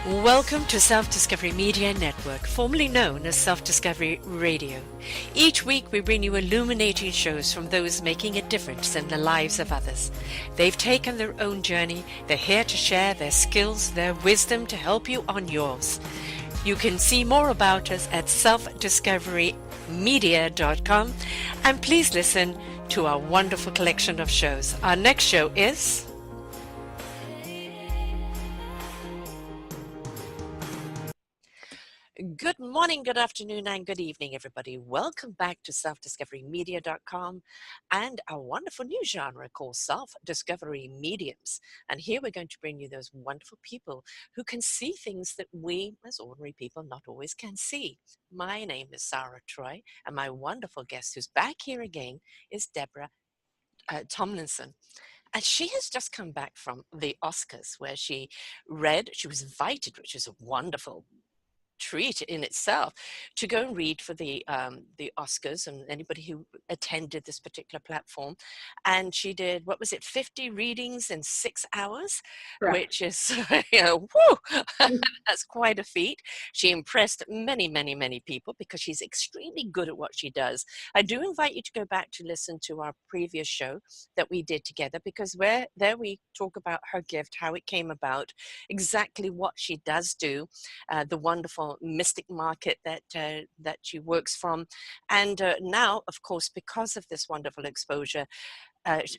Welcome to Self-Discovery Media Network, formerly known as Self-Discovery Radio. Each week we bring you illuminating shows from those making a difference in the lives of others. They've taken their own journey. They're here to share their skills, their wisdom to help you on yours. You can see more about us at selfdiscoverymedia.com, and please listen to our wonderful collection of shows. Our next show is... Good morning, good afternoon, and good evening, everybody. Welcome back to selfdiscoverymedia.com and our wonderful new genre called Self-Discovery Mediums. And here we're going to bring you those wonderful people who can see things that we, as ordinary people, not always can see. My name is Sara Troy, and my wonderful guest who's back here again is Debra Thomlison. And she has just come back from the Oscars, where she was invited, which is a wonderful treat in itself, to go and read for the Oscars and anybody who attended this particular platform. And she did, 50 readings in 6 hours, Correct. Which is, woo, that's quite a feat. She impressed many, many, many people because she's extremely good at what she does. I do invite you to go back to listen to our previous show that we did together, because there we talk about her gift, how it came about, exactly what she does do, the wonderful mystic market that she works from. And now, of course, because of this wonderful exposure,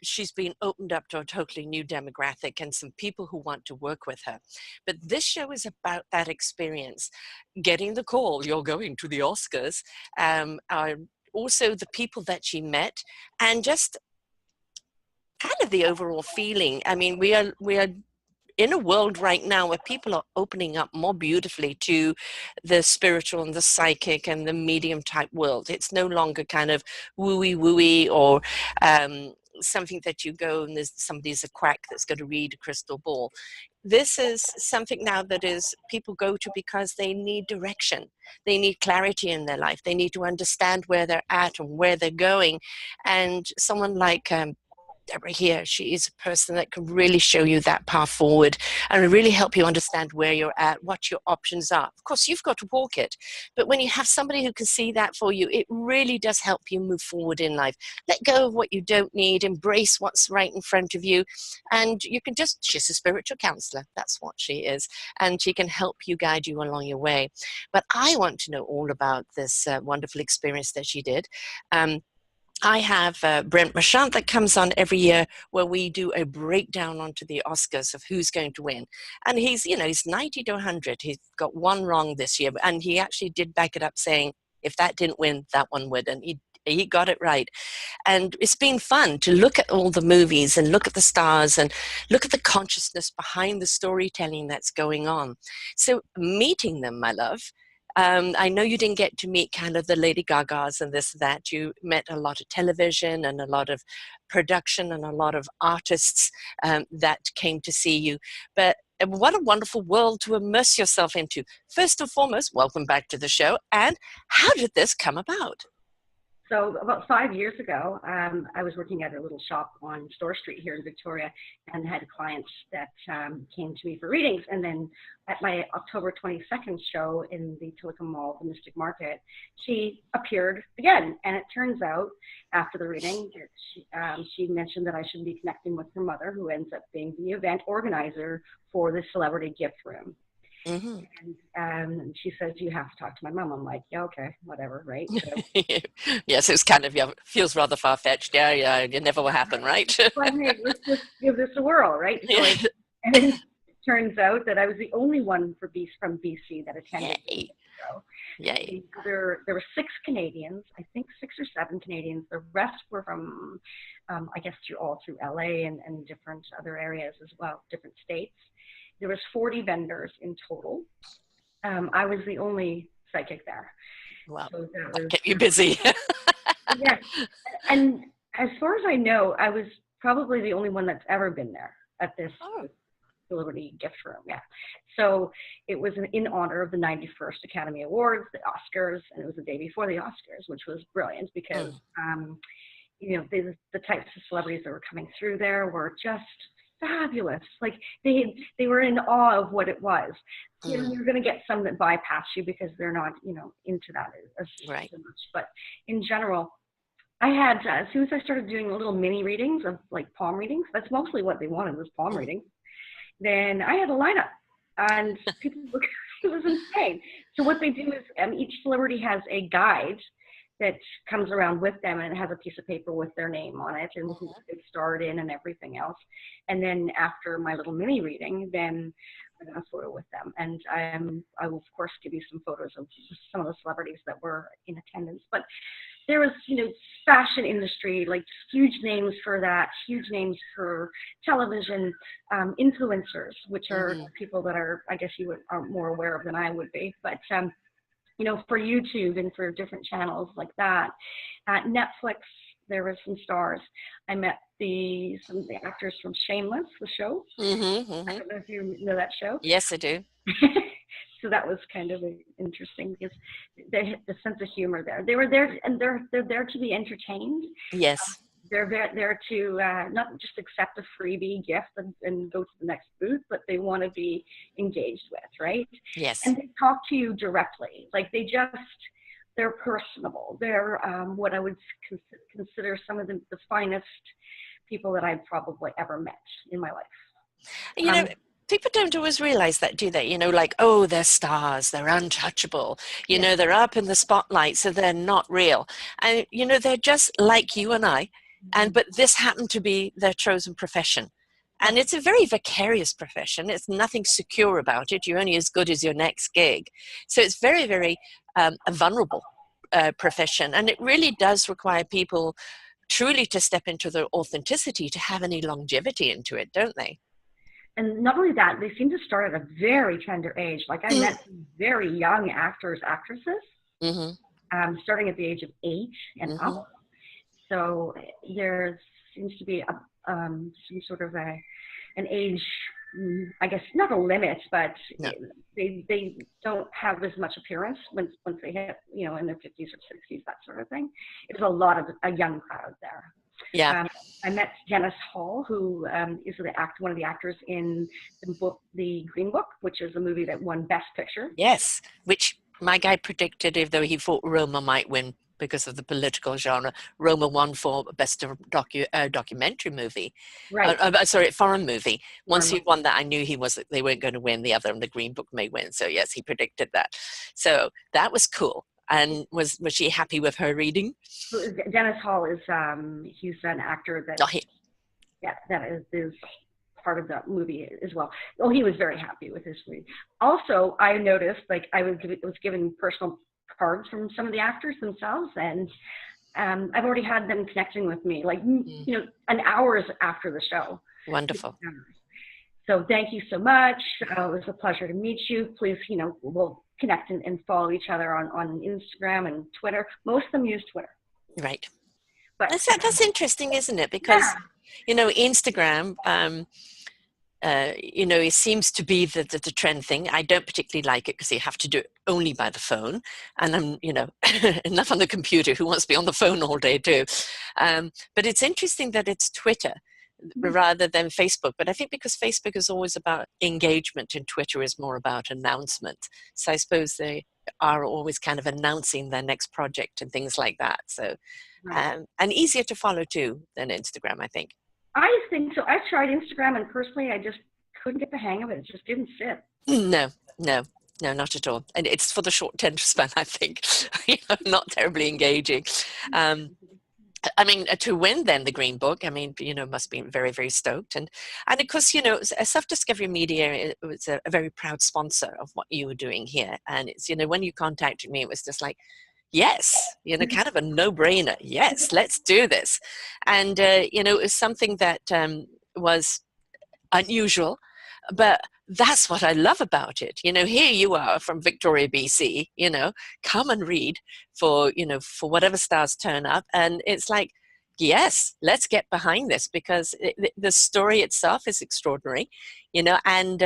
she's been opened up to a totally new demographic and some people who want to work with her. But this show is about that experience, getting the call, you're going to the Oscars, also the people that she met, and just kind of the overall feeling. I mean, we are in a world right now where people are opening up more beautifully to the spiritual and the psychic and the medium type world. It's no longer kind of wooey or something that you go and somebody's a quack that's going to read a crystal ball. This is something now that is people go to because they need direction. They need clarity in their life. They need to understand where they're at and where they're going. And someone like Debra here, she is a person that can really show you that path forward and really help you understand where you're at, what your options are. Of course, you've got to walk it, but when you have somebody who can see that for you, it really does help you move forward in life. Let go of what you don't need, embrace what's right in front of you, and you can she's a spiritual counselor, that's what she is, and she can help you, guide you along your way. But I want to know all about this wonderful experience that she did. I have Brent Marchand that comes on every year where we do a breakdown onto the Oscars of who's going to win. And he's 90 to 100. He's got one wrong this year. And he actually did back it up saying, if that didn't win, that one would. And he got it right. And it's been fun to look at all the movies and look at the stars and look at the consciousness behind the storytelling that's going on. So meeting them, my love, I know you didn't get to meet kind of the Lady Gagas and this, that. You met a lot of television and a lot of production and a lot of artists that came to see you. But what a wonderful world to immerse yourself into. First and foremost, welcome back to the show. And how did this come about? So about 5 years ago, I was working at a little shop on Store Street here in Victoria and had clients that came to me for readings. And then at my October 22nd show in the Tillicum Mall, the Mystic Market, she appeared again. And it turns out after the reading, she mentioned that I should be connecting with her mother, who ends up being the event organizer for the celebrity gift room. Mm-hmm. And she says, you have to talk to my mom. I'm like, yeah, okay, whatever, right? So, yes, it's kind of, feels rather far-fetched. Yeah, it never will happen, right? Well, hey, let's just give this a whirl, right? So and it turns out that I was the only one from BC that attended. Yay. So Yay. There were 6 Canadians, I think 6 or 7 Canadians. The rest were from, I guess, through LA and different other areas as well, different states. There was 40 vendors in total. I was the only psychic there. Wow, so that kept you busy. Yeah, and as far as I know, I was probably the only one that's ever been there at this celebrity gift room. Yeah, so it was in honor of the 91st Academy Awards, the Oscars, and it was the day before the Oscars, which was brilliant because the types of celebrities that were coming through there were just fabulous. Like they were in awe of what it was. You know, Mm. you're going to get some that bypass you because they're not, you know, into that as Right. much. But in general, I had, as soon as I started doing little mini readings of like palm readings, that's mostly what they wanted was palm Mm. readings. Then I had a lineup and people look, it was insane. So what they do is each celebrity has a guide that comes around with them, and it has a piece of paper with their name on it and who they starred in and everything else. And then after my little mini reading, then I got a photo with them. And I will, of course, give you some photos of some of the celebrities that were in attendance. But there was, you know, fashion industry, like huge names for that, huge names for television, influencers, which are people that are, I guess you are more aware of than I would be. But, you know, for YouTube and for different channels like that. At Netflix, there were some stars. I met some of the actors from Shameless, the show. Mm-hmm. I Mm-hmm. don't know if you know that show. Yes, I do. So that was kind of interesting because the sense of humor there. They were there, and they're there to be entertained. Yes. They're there to not just accept a freebie gift and go to the next booth, but they want to be engaged with, right? Yes. And they talk to you directly. Like they're personable. They're what I would consider some of the finest people that I've probably ever met in my life. You know, people don't always realize that, do they? You know, like, oh, they're stars, they're untouchable. You know, they're up in the spotlight, so they're not real. And, you know, they're just like you and I. But this happened to be their chosen profession. And it's a very vicarious profession. It's nothing secure about it. You're only as good as your next gig. So it's very, very a vulnerable profession. And it really does require people truly to step into their authenticity to have any longevity into it, don't they? And not only that, they seem to start at a very tender age. Like I met some very young actors, actresses, starting at the age of 8 and up. So there seems to be some sort of an age, I guess not a limit, but they don't have as much appearance once they hit, you know, in their 50s or 60s, that sort of thing. It's a lot of a young crowd there. Yeah. I met Dennis Hall, who is one of the actors in the book, The Green Book, which is a movie that won Best Picture. Yes, which my guy predicted, even though he thought Roma might win because of the political genre, Roma won for Best documentary movie. Right. Sorry, foreign movie. Once he won that, I knew they weren't going to win the other, and The Green Book may win. So yes, he predicted that. So that was cool. And was she happy with her reading? Dennis Hall is he's an actor that that is part of that movie as well. Oh, he was very happy with his read. Also, I noticed like I was given personal cards from some of the actors themselves, and I've already had them connecting with me, like you know, an hours after the show. Wonderful. So thank you so much. It was a pleasure to meet you. Please, you know, we'll connect and follow each other on Instagram and Twitter. Most of them use Twitter. Right. But that's interesting, isn't it? Because, you know, Instagram, you know, it seems to be the trend thing. I don't particularly like it because you have to do it only by the phone. And I'm, you know, enough on the computer. Who wants to be on the phone all day too? But it's interesting that it's Twitter rather than Facebook. But I think because Facebook is always about engagement and Twitter is more about announcement. So I suppose they are always kind of announcing their next project and things like that. So, and easier to follow too than Instagram, I think. I think so. I tried Instagram and personally I just couldn't get the hang of it. It just didn't sit. No, not at all. And it's for the short attention span, I think. You know, not terribly engaging. I mean, to win then the Green Book, I mean, you know, must be very, very stoked. And of course, you know, Self-Discovery Media, it was a very proud sponsor of what you were doing here. And it's, you know, when you contacted me, it was just like, yes, you know, kind of a no-brainer. Yes, let's do this. And, you know, it was something that was unusual, but that's what I love about it. You know, here you are from Victoria, BC, you know, come and read for, you know, for whatever stars turn up. And it's like, yes, let's get behind this because the story itself is extraordinary, you know. And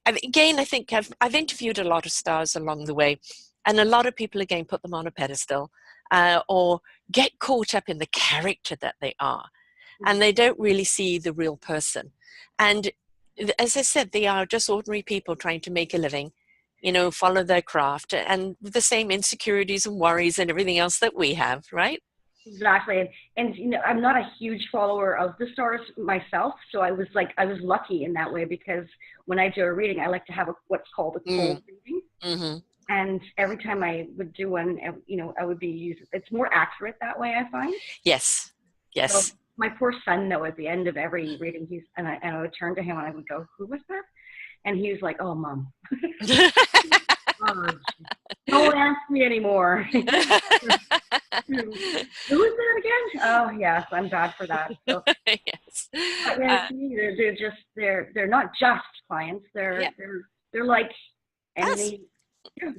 again, I think I've interviewed a lot of stars along the way, and a lot of people, again, put them on a pedestal or get caught up in the character that they are. and they don't really see the real person. And as I said, they are just ordinary people trying to make a living, you know, follow their craft, and the same insecurities and worries and everything else that we have, right? Exactly. And you know, I'm not a huge follower of the stars myself, so I was lucky in that way, because when I do a reading, I like to have what's called a cold reading. Mm-hmm. And every time I would do one, you know, I would be using, it's more accurate that way, I find. Yes. So Yes. my poor son, though, at the end of every reading, and I would turn to him and I would go, "Who was that?" And he was like, "Oh, Mom." Oh, don't ask me anymore. Who is that again? Oh, yes, I'm bad for that. So, Yes. but yeah, they're not just clients. They're like Us. any.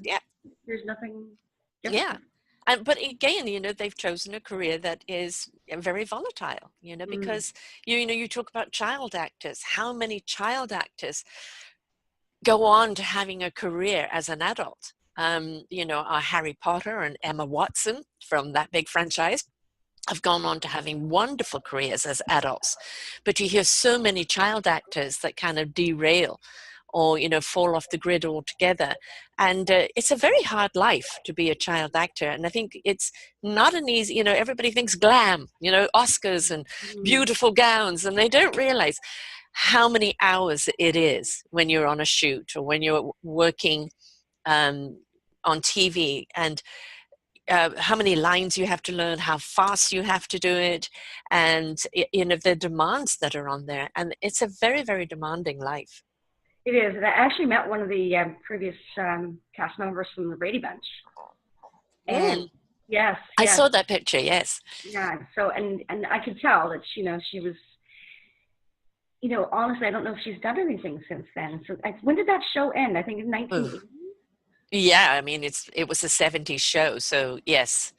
Yeah. There's nothing different. Yeah. And but again, you know, they've chosen a career that is very volatile, you know, because you know, you talk about child actors. How many child actors go on to having a career as an adult? You know, Harry Potter and Emma Watson from that big franchise have gone on to having wonderful careers as adults. But you hear so many child actors that kind of derail or, you know, fall off the grid altogether. And it's a very hard life to be a child actor. And I think it's not an easy, you know, everybody thinks glam, you know, Oscars and beautiful gowns, and they don't realize how many hours it is when you're on a shoot or when you're working on TV, and how many lines you have to learn, how fast you have to do it, and you know, the demands that are on there. And it's a very, very demanding life. It is. And I actually met one of the previous cast members from the Brady Bunch. And yes, I saw that picture. Yes. Yeah. So, and I could tell that, you know, she was, you know, honestly, I don't know if she's done anything since then. So when did that show end? I think in 1980. Yeah, I mean, it was a 70s show, so yes.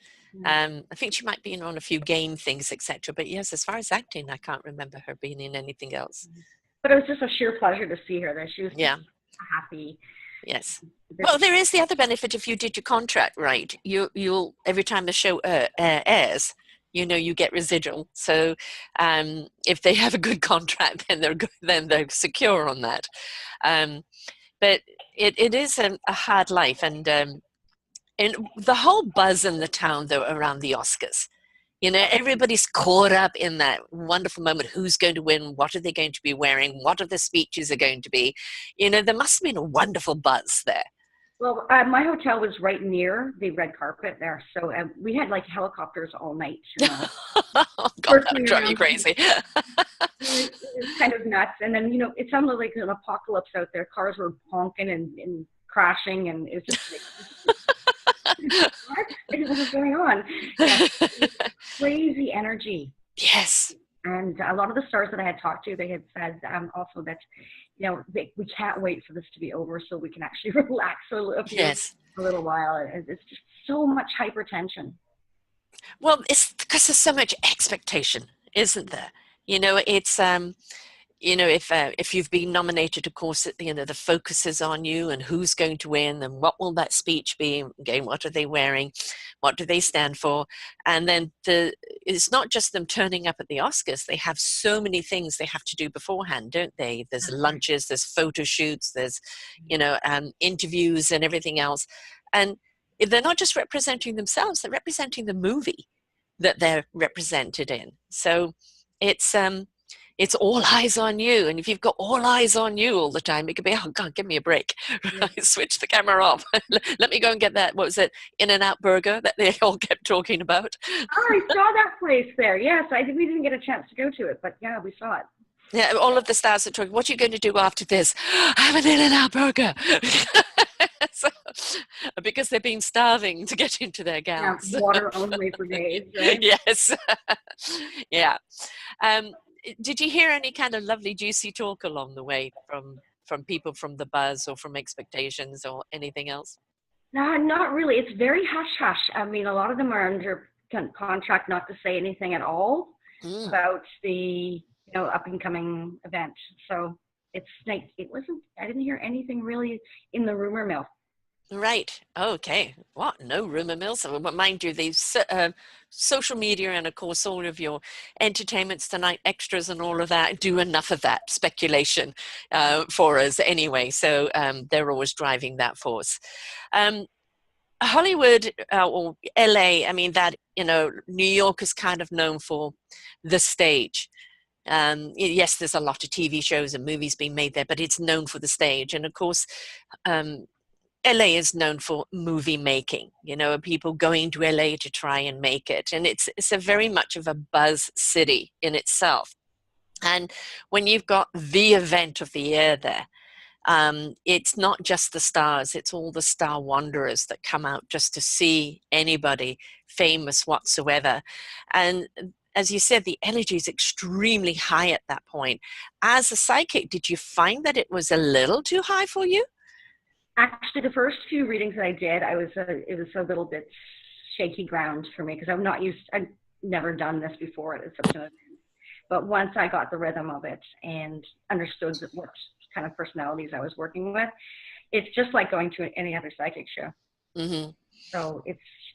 I think she might be in on a few game things, etc. But yes, as far as acting, I can't remember her being in anything else. But it was just a sheer pleasure to see her there. She was happy. Yes. Well, there is the other benefit. If you did your contract right, you'll every time the show airs, you know, you get residual. So if they have a good contract, then they're secure on that. But it is a hard life, and the whole buzz in the town, though, around the Oscars. You know, everybody's caught up in that wonderful moment. Who's going to win? What are they going to be wearing? What are the speeches are going to be? You know, there must have been a wonderful buzz there. Well, my hotel was right near the red carpet there, so we had like helicopters all night. Oh, God, that would drive you crazy. It was kind of nuts. And then, you know, it sounded like an apocalypse out there. Cars were honking and crashing, and it was just like, what was going on? Yeah, crazy energy. Yes. And a lot of the stars that I had talked to, they had said also that, you know, we can't wait for this to be over so we can actually relax a little while. It's just so much hypertension. Well, it's because there's so much expectation, isn't there? You know, it's you know, if you've been nominated, of course, you know, the focus is on you and who's going to win and what will that speech be. Again, what are they wearing? What do they stand for? And then it's not just them turning up at the Oscars. They have so many things they have to do beforehand, don't they? There's lunches, there's photo shoots, there's, you know, interviews and everything else. And they're not just representing themselves, they're representing the movie that they're represented in. So it's all eyes on you. And if you've got all eyes on you all the time, it could be, oh God, give me a break. Switch the camera off. Let me go and get that, what was it, In-N-Out burger that they all kept talking about. Oh, I saw that place there. Yes, we didn't get a chance to go to it, but yeah, we saw it. Yeah, all of the stars are talking, what are you going to do after this? Have an In-N-Out burger. So, because they've been starving to get into their gowns. Yeah, water only for days, right? Yes. Yeah. Did you hear any kind of lovely, juicy talk along the way from people from the buzz or from expectations or anything else? No, not really. It's very hush-hush. I mean, a lot of them are under contract not to say anything at all about the up-and-coming event. So it's like, I didn't hear anything really in the rumor mill. Right. Okay. What? No rumor mills. But mind you, these social media and of course all of your entertainments tonight, extras and all of that do enough of that speculation for us anyway. So they're always driving that force. Um, Hollywood or LA, I mean that, New York is kind of known for the stage. Yes, there's a lot of TV shows and movies being made there, but it's known for the stage. And of course, um, LA is known for movie making, people going to LA to try and make it. And it's a very much of a buzz city in itself. And when you've got the event of the year there, it's not just the stars, it's all the star wanderers that come out just to see anybody famous whatsoever. And as you said, the energy is extremely high at that point. As a psychic, did you find that it was a little too high for you? Actually, the first few readings that I did, it was a little bit shaky ground for me because I've never done this before at such an event. But once I got the rhythm of it and understood what kind of personalities I was working with, it's just like going to any other psychic show. Mm-hmm. So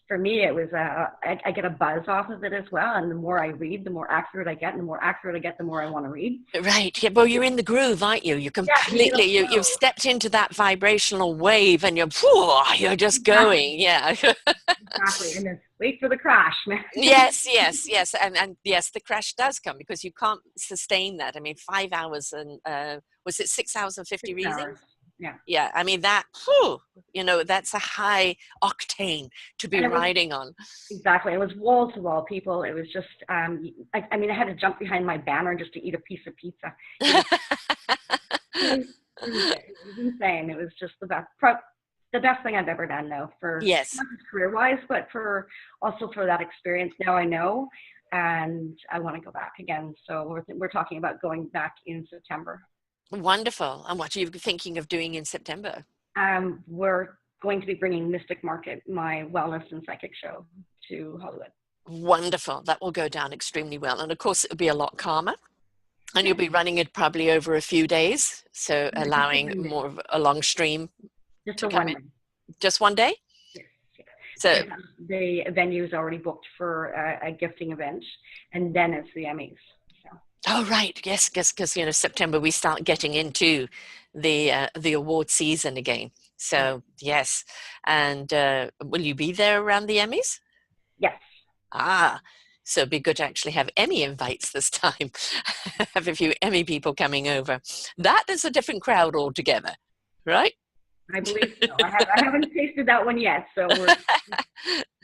for me, it was, I get a buzz off of it as well. And the more I read, the more accurate I get. And the more accurate I get, the more I want to read. Right. Yeah, well, you're in the groove, aren't you? You're completely, you've stepped into that vibrational wave and you're just going. Yeah. Exactly. And then wait for the crash, man. Yes. And yes, the crash does come because you can't sustain that. I mean, 5 hours and, was it 6 hours and 50 readings? Yeah, I mean that's a high octane to be riding on. Exactly, it was wall to wall people. It was just, I mean, I had to jump behind my banner just to eat a piece of pizza. It was insane. It was just the best thing I've ever done, though, for not just career-wise, but also for that experience. Now I know, and I want to go back again. So we're talking about going back in September. Wonderful. And what are you thinking of doing in September? We're going to be bringing Mystic Market, my wellness and psychic show, to Hollywood. Wonderful. That will go down extremely well. And of course, it'll be a lot calmer. And you'll be running it probably over a few days. So allowing more of a long stream to come in. Just one day? Yes. So the venue is already booked for a gifting event, and then it's the Emmys. Oh, right. Yes, because, September, we start getting into the award season again. So, yes. And will you be there around the Emmys? Yes. So it'd be good to actually have Emmy invites this time. Have a few Emmy people coming over. That is a different crowd altogether, right? I believe so. I haven't tasted that one yet, so we're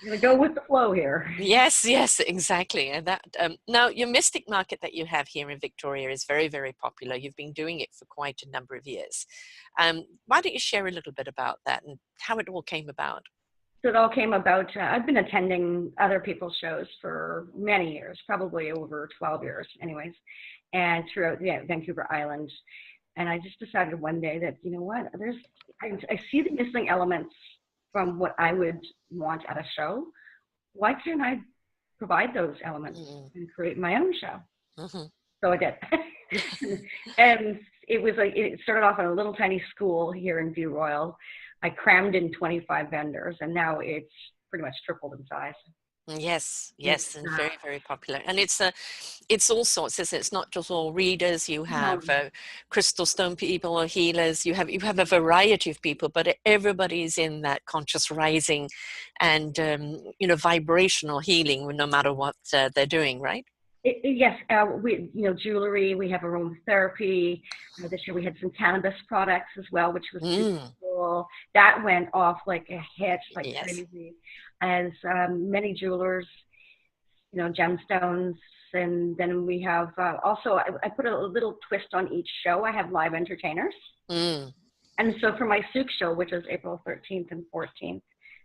going to go with the flow here. Yes, exactly. And that now your Mystic Market that you have here in Victoria is very, very popular. You've been doing it for quite a number of years. Why don't you share a little bit about that and how it all came about? So it all came about, I've been attending other people's shows for many years, probably over 12 years anyways, and throughout Vancouver Island. And I just decided one day that, you know what, I see the missing elements from what I would want at a show. Why can't I provide those elements and create my own show? Mm-hmm. So I did. And it started off in a little tiny school here in View Royal. I crammed in 25 vendors, and now it's pretty much tripled in size. Yes, and very, very popular. And it's all sorts, isn't it? It's not just all readers. You have crystal stone people or healers. You have a variety of people, but everybody's in that conscious rising and vibrational healing, no matter what they're doing, right? Yes, we jewelry. We have aromatherapy. This year we had some cannabis products as well, which was super cool. That went off like a hit, crazy. As many jewelers, gemstones, and then we have also I put a little twist on each show. I have live entertainers, and so for my Souk show, which is April 13th and 14th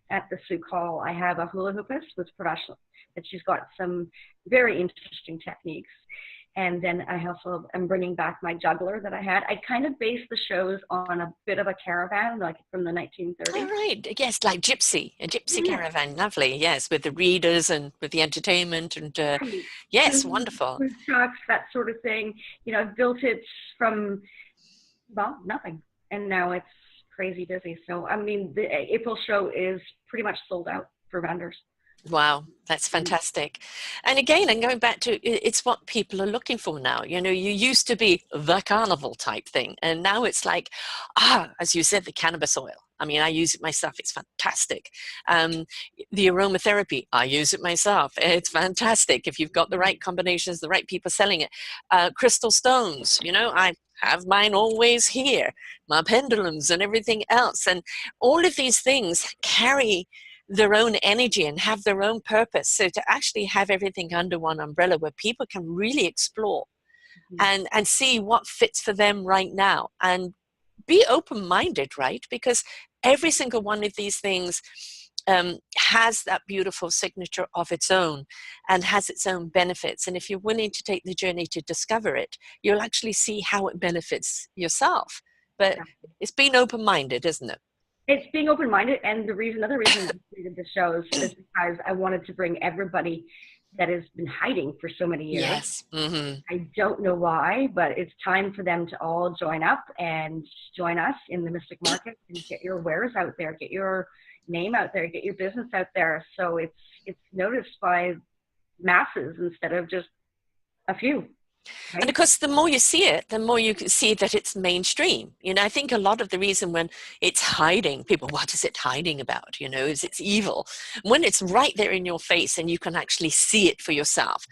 at the Souk Hall, I have a hula hoopist with professional. That she's got some very interesting techniques. And then I also am bringing back my juggler that I had. I kind of based the shows on a bit of a caravan, like from the 1930s. Oh, right. Yes, like a gypsy caravan. Lovely. Yes, with the readers and with the entertainment and yes, wonderful. Food trucks, that sort of thing. I built it from, nothing. And now it's crazy busy. So, I mean, the April show is pretty much sold out for vendors. Wow, that's fantastic. And again, and going back to it's what people are looking for now. You know, you used to be the carnival type thing, and now it's like, as you said, the cannabis oil. I mean, I use it myself. It's fantastic. The aromatherapy, I use it myself. It's fantastic if you've got the right combinations, the right people selling it. Crystal stones, you know, I have mine always here. My pendulums and everything else, and all of these things carry their own energy and have their own purpose. So to actually have everything under one umbrella where people can really explore and see what fits for them right now and be open-minded, right? Because every single one of these things has that beautiful signature of its own and has its own benefits. And if you're willing to take the journey to discover it, you'll actually see how it benefits yourself. But it's being open-minded, isn't it? It's being open-minded, and another reason I created the shows is because I wanted to bring everybody that has been hiding for so many years. Yes. Mm-hmm. I don't know why, but it's time for them to all join up and join us in the Mystic Market and get your wares out there, get your name out there, get your business out there, so it's noticed by masses instead of just a few. Right? And of course, the more you see it, the more you can see that it's mainstream. You know, I think a lot of the reason when it's hiding, people, what is it hiding about? You know, is it's evil. When it's right there in your face and you can actually see it for yourself,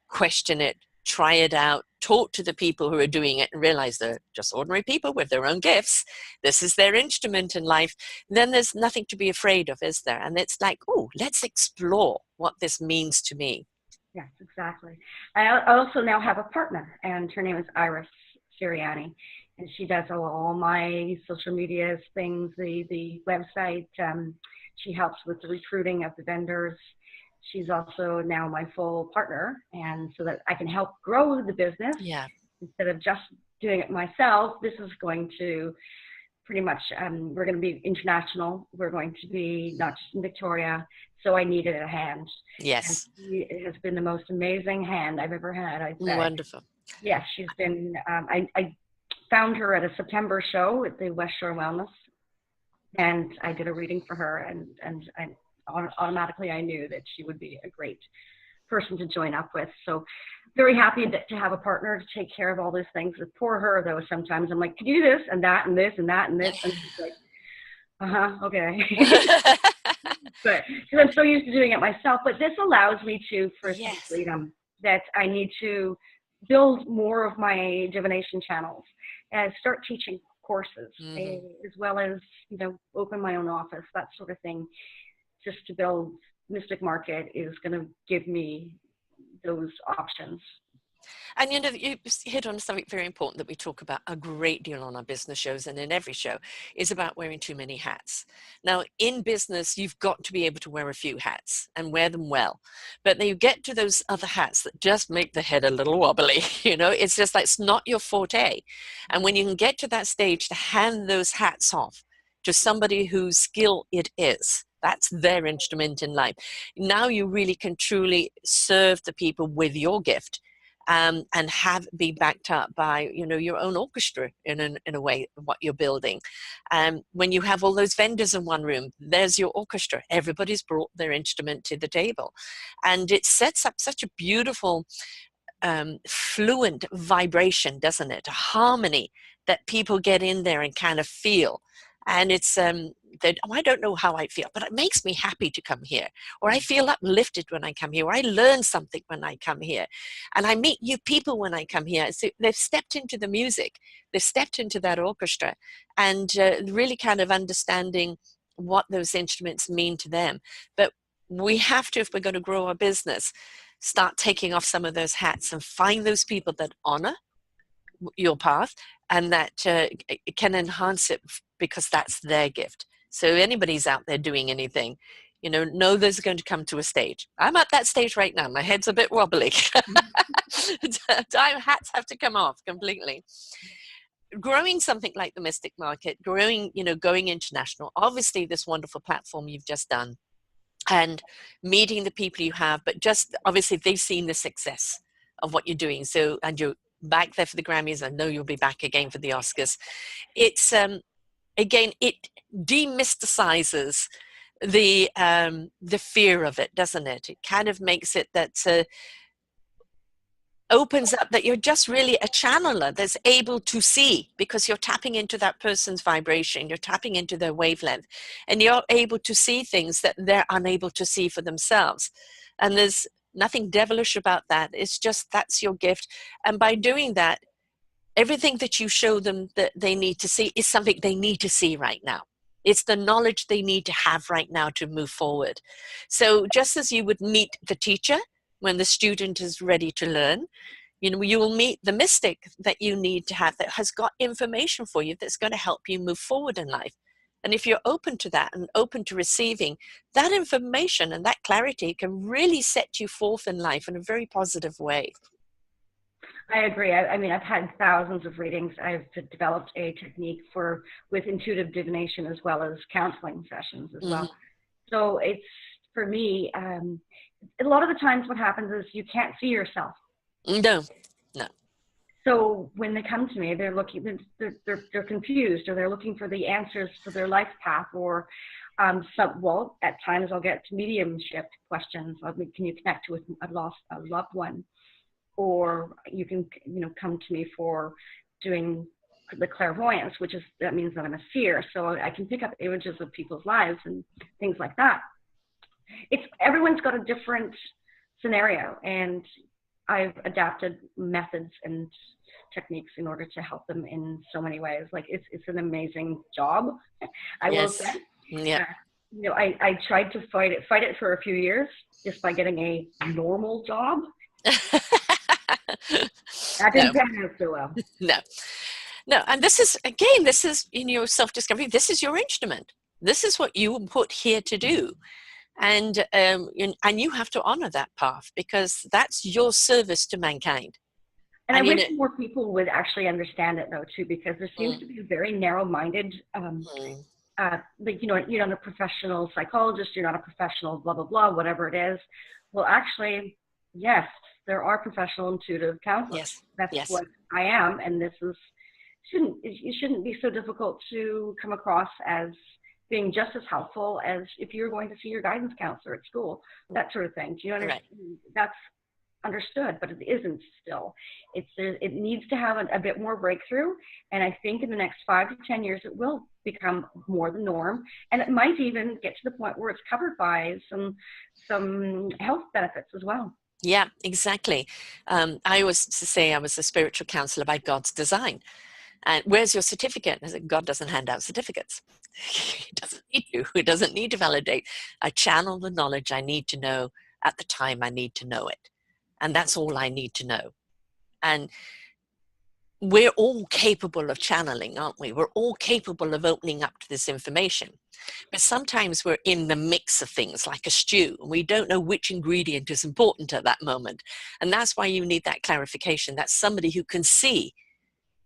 question it, try it out, talk to the people who are doing it and realize they're just ordinary people with their own gifts. This is their instrument in life. Then there's nothing to be afraid of, is there? And it's like, oh, let's explore what this means to me. Yes, exactly. I also now have a partner, and her name is Iris Siriani, and she does all my social media things, the website. She helps with the recruiting of the vendors. She's also now my full partner, and so that I can help grow the business. Yeah. Instead of just doing it myself, this is going to pretty much, we're going to be international. We're going to be not just in Victoria. So I needed a hand. Yes. And she has been the most amazing hand I've ever had, I'd say. Wonderful. Yes, she's been, I found her at a September show at the West Shore Wellness. And I did a reading for her, and I automatically I knew that she would be a great person to join up with. So very happy to have a partner to take care of all those things. With poor her, though, sometimes I'm like, can you do this and that and this and that and this? And she's like, okay. But because I'm so used to doing it myself. But this allows me to, for some freedom, that I need to build more of my divination channels and start teaching courses, as well as, you know, open my own office, that sort of thing. Just to build Mystic Market is going to give me those options. And you know, you hit on something very important that we talk about a great deal on our business shows and in every show is about wearing too many hats. Now, in business, you've got to be able to wear a few hats and wear them well. But then you get to those other hats that just make the head a little wobbly. You know, it's just like it's not your forte. And when you can get to that stage to hand those hats off to somebody whose skill it is, that's their instrument in life. Now you really can truly serve the people with your gift. And be backed up by, you know, your own orchestra in a way of what you're building. When you have all those vendors in one room, there's your orchestra. Everybody's brought their instrument to the table. And it sets up such a beautiful, fluent vibration, doesn't it? A harmony that people get in there and kind of feel. And it's that, oh, I don't know how I feel, but it makes me happy to come here, or I feel uplifted when I come here, or I learn something when I come here, and I meet new people when I come here. So they've stepped into the music, they've stepped into that orchestra, and really kind of understanding what those instruments mean to them. But we have to, if we're going to grow our business, start taking off some of those hats and find those people that honor your path and that can enhance it because that's their gift. So anybody's out there doing anything, you know there's going to come to a stage. I'm at that stage right now. My head's a bit wobbly. Hats have to come off completely. Growing something like the Mystic Market, going international, obviously this wonderful platform you've just done and meeting the people you have, but just obviously they've seen the success of what you're doing. So, and you're back there for the Grammys. I know you'll be back again for the Oscars. It's again, it demysticizes the fear of it, doesn't it? It kind of makes it that opens up that you're just really a channeler that's able to see, because you're tapping into that person's vibration, you're tapping into their wavelength, and you're able to see things that they're unable to see for themselves. And there's nothing devilish about that. It's just that's your gift. And by doing that, everything that you show them that they need to see is something they need to see right now. It's the knowledge they need to have right now to move forward. So just as you would meet the teacher when the student is ready to learn, you know, you will meet the mystic that you need to have, that has got information for you that's going to help you move forward in life. And if you're open to that and open to receiving that information, and that clarity can really set you forth in life in a very positive way. I agree. I mean, I've had thousands of readings. I've developed a technique with intuitive divination as well as counseling sessions as well. So it's, for me, a lot of the times what happens is you can't see yourself. No. So when they come to me, they're looking, they're confused, or they're looking for the answers for their life path, or well, at times I'll get mediumship questions. Can you connect with a loved one? Or you can, come to me for doing the clairvoyance, that means that I'm a seer. So I can pick up images of people's lives and things like that. Everyone's got a different scenario, and I've adapted methods and techniques in order to help them in so many ways. Like it's an amazing job. I will say. Yeah. I tried to fight it for a few years just by getting a normal job. That didn't pan out so well. No. And this is in your self-discovery, this is your instrument. This is what you were put here to do. And you have to honor that path, because that's your service to mankind. And I wish more people would actually understand it, though, too, because there seems to be a very narrow-minded, like, you're not a professional psychologist, you're not a professional blah, blah, blah, whatever it is. Well, actually, yes, there are professional intuitive counselors. That's what I am, and it shouldn't be so difficult to come across as being just as helpful as if you're going to see your guidance counselor at school, that sort of thing. Do you understand? Right. That's understood, but it isn't still. It needs to have a bit more breakthrough, and I think in the next 5 to 10 years it will become more the norm, and it might even get to the point where it's covered by some health benefits as well. Yeah, exactly. I always say I was a spiritual counselor by God's design. And where's your certificate? I said, God doesn't hand out certificates. He doesn't need to. He doesn't need to validate. I channel the knowledge I need to know at the time I need to know it. And that's all I need to know. And we're all capable of channeling, aren't we? We're all capable of opening up to this information. But sometimes we're in the mix of things like a stew, and we don't know which ingredient is important at that moment. And that's why you need that clarification. That's somebody who can see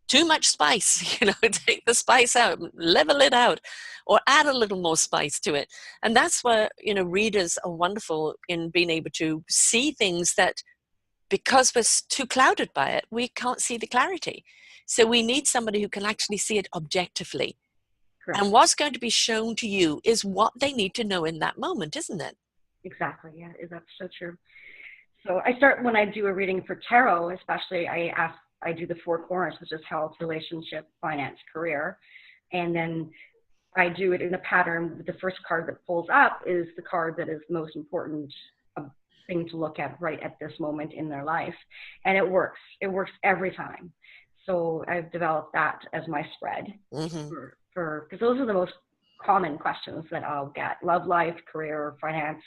too much spice, take the spice out, level it out, or add a little more spice to it. And that's where, readers are wonderful in being able to see things that, because we're too clouded by it, we can't see the clarity. So we need somebody who can actually see it objectively. Correct. And what's going to be shown to you is what they need to know in that moment, isn't it? Exactly. Yeah, that's so true. So when I do a reading for tarot, especially, I do the 4 corners, which is health, relationship, finance, career. And then I do it in a pattern. The first card that pulls up is the card that is most important thing to look at right at this moment in their life. And it works. It works every time. So I've developed that as my spread because those are the most common questions that I'll get. Love life, career, finance,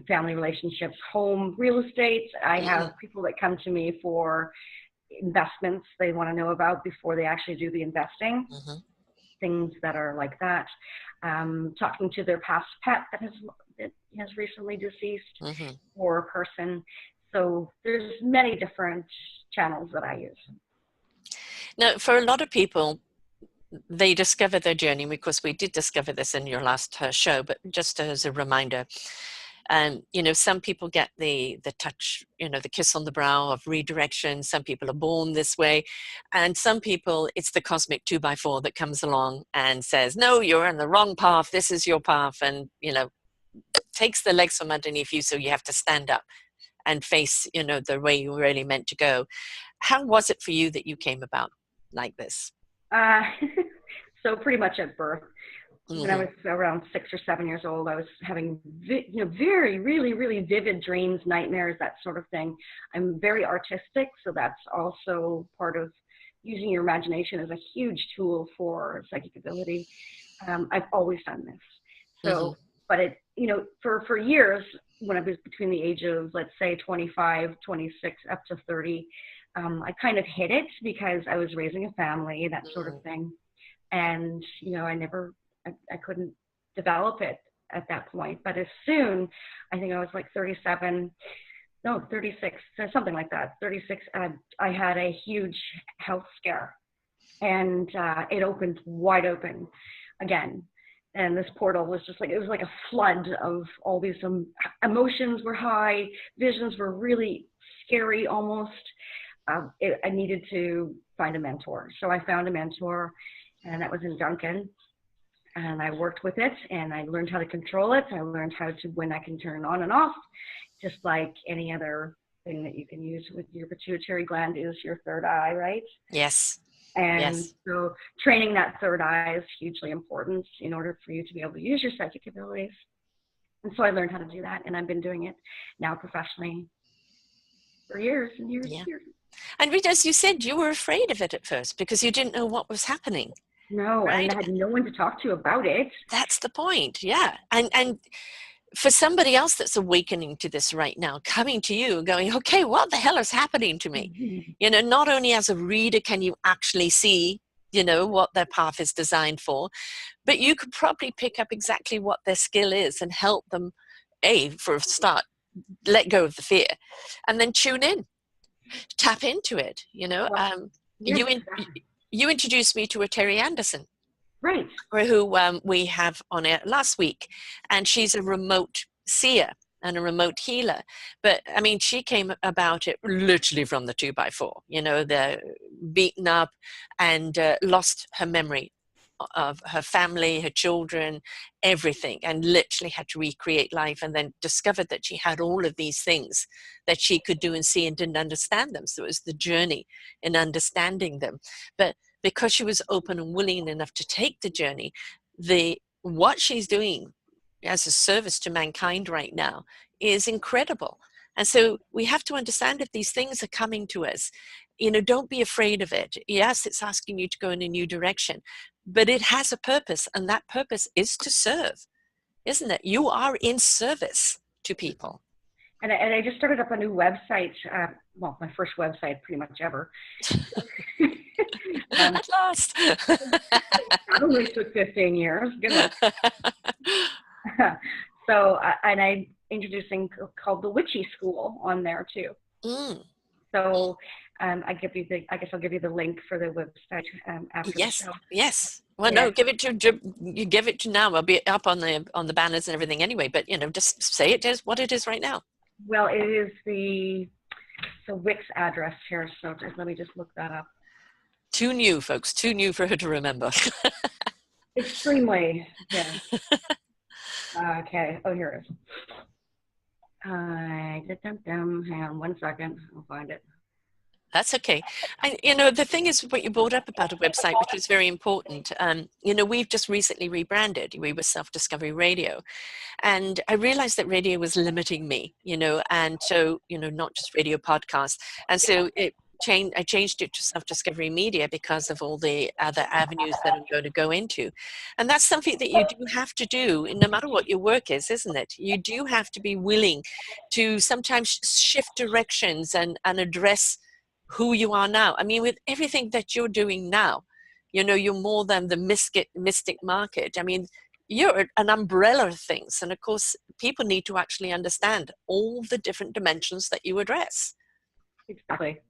family relationships, home, real estate. I have people that come to me for investments they want to know about before they actually do the investing. Things that are like that. Talking to their past pet that has recently deceased, or a person. So there's many different channels that I use. Now, for a lot of people, they discover their journey, because we did discover this in your last show, but just as a reminder, You know, some people get the touch, you know, the kiss on the brow of redirection. Some people are born this way. And some people, it's the cosmic 2x4 that comes along and says, no, you're on the wrong path. This is your path. And, you know, takes the legs from underneath you. So you have to stand up and face, you know, the way you were really meant to go. How was it for you that you came about like this? So pretty much at birth. Mm-hmm. When I was around 6 or 7 years old, I was having very, really, really vivid dreams, nightmares, that sort of thing. I'm very artistic, so that's also part of using your imagination as a huge tool for psychic ability. I've always done this. So, but it, you know, for years, when I was between the age of, let's say, 25, 26, up to 30, I kind of hid it because I was raising a family, that sort of thing. And, you know, I couldn't develop it at that point. But as soon, I think I was like 36, something like that, 36, I had a huge health scare. And it opened wide open again. And this portal was just like, it was like a flood of all these emotions were high, visions were really scary almost. I needed to find a mentor. So I found a mentor, and that was in Duncan. And I worked with it, and I learned how to control it. I learned when I can turn it on and off, just like any other thing that you can use with your pituitary gland is your third eye, right? Yes. And yes. So training that third eye is hugely important in order for you to be able to use your psychic abilities. And so I learned how to do that, and I've been doing it now professionally for years and years and years. And Rita, as you said, you were afraid of it at first because you didn't know what was happening. No, right? And I had no one to talk to about it. That's the point, yeah. And for somebody else that's awakening to this right now, coming to you going, okay, what the hell is happening to me? You know, not only as a reader can you actually see, you know, what their path is designed for, but you could probably pick up exactly what their skill is and help them, for a start, let go of the fear, and then tune in, tap into it, you know. Well, yes, you introduced me to a Terry Anderson, right, who we have on air last week, and she's a remote seer and a remote healer. But I mean, she came about it literally from the 2x4, you know, the beaten up and lost her memory of her family, her children, everything, and literally had to recreate life, and then discovered that she had all of these things that she could do and see and didn't understand them. So it was the journey in understanding them. But because she was open and willing enough to take the journey, what she's doing as a service to mankind right now is incredible. And so we have to understand if these things are coming to us, you know, don't be afraid of it. Yes, it's asking you to go in a new direction, but it has a purpose, and that purpose is to serve, isn't it? You are in service to people. And I just started up a new website, well, my first website pretty much ever. At last. It only took 15 years. Goodness. So, and I'm introducing called the Witchy School on there too. So I guess I'll give you the link for the website after the show. Yes. Well, no, give it to now. I'll be up on the banners and everything anyway. But you know, just say it is what it is right now. Well, it is the Wix address here. So let me just look that up. Too new, folks. Too new for her to remember. Extremely. Yeah. Okay. Oh, here it is. Hang on 1 second. I'll find it. That's okay. And, you know, the thing is what you brought up about a website, which was very important. You know, we've just recently rebranded. We were Self-Discovery Radio. And I realized that radio was limiting me, you know, and so, you know, not just radio podcasts. And so I changed it to Self-Discovery Media because of all the other avenues that I'm going to go into. And that's something that you do have to do, no matter what your work is, isn't it? You do have to be willing to sometimes shift directions and address who you are now. I mean, with everything that you're doing now, you know, you're more than the mystic market. I mean, you're an umbrella of things. And of course, people need to actually understand all the different dimensions that you address. Exactly.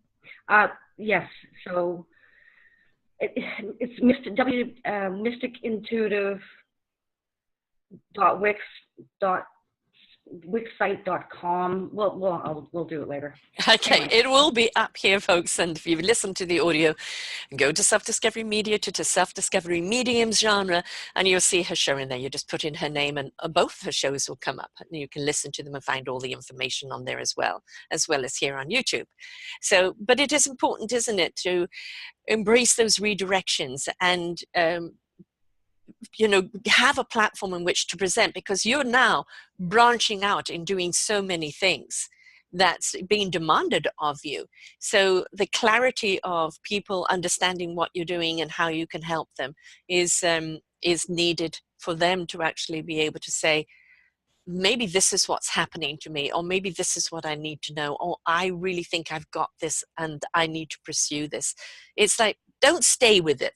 Yes. So it's mysticintuitive.wix. wixsite.com. We'll do it later. Okay, Anyway. it will be up here, folks. And if you've listened to the audio, go to Self-Discovery Media, to Self-Discovery Mediums genre, and you'll see her show in there. You just put in her name and both her shows will come up. And you can listen to them and find all the information on there as well as here on YouTube. So, but it is important, isn't it, to embrace those redirections and you know, have a platform in which to present, because you're now branching out and doing so many things that's being demanded of you. So the clarity of people understanding what you're doing and how you can help them is needed for them to actually be able to say, maybe this is what's happening to me, or maybe this is what I need to know, or I really think I've got this and I need to pursue this. It's like, don't stay with it.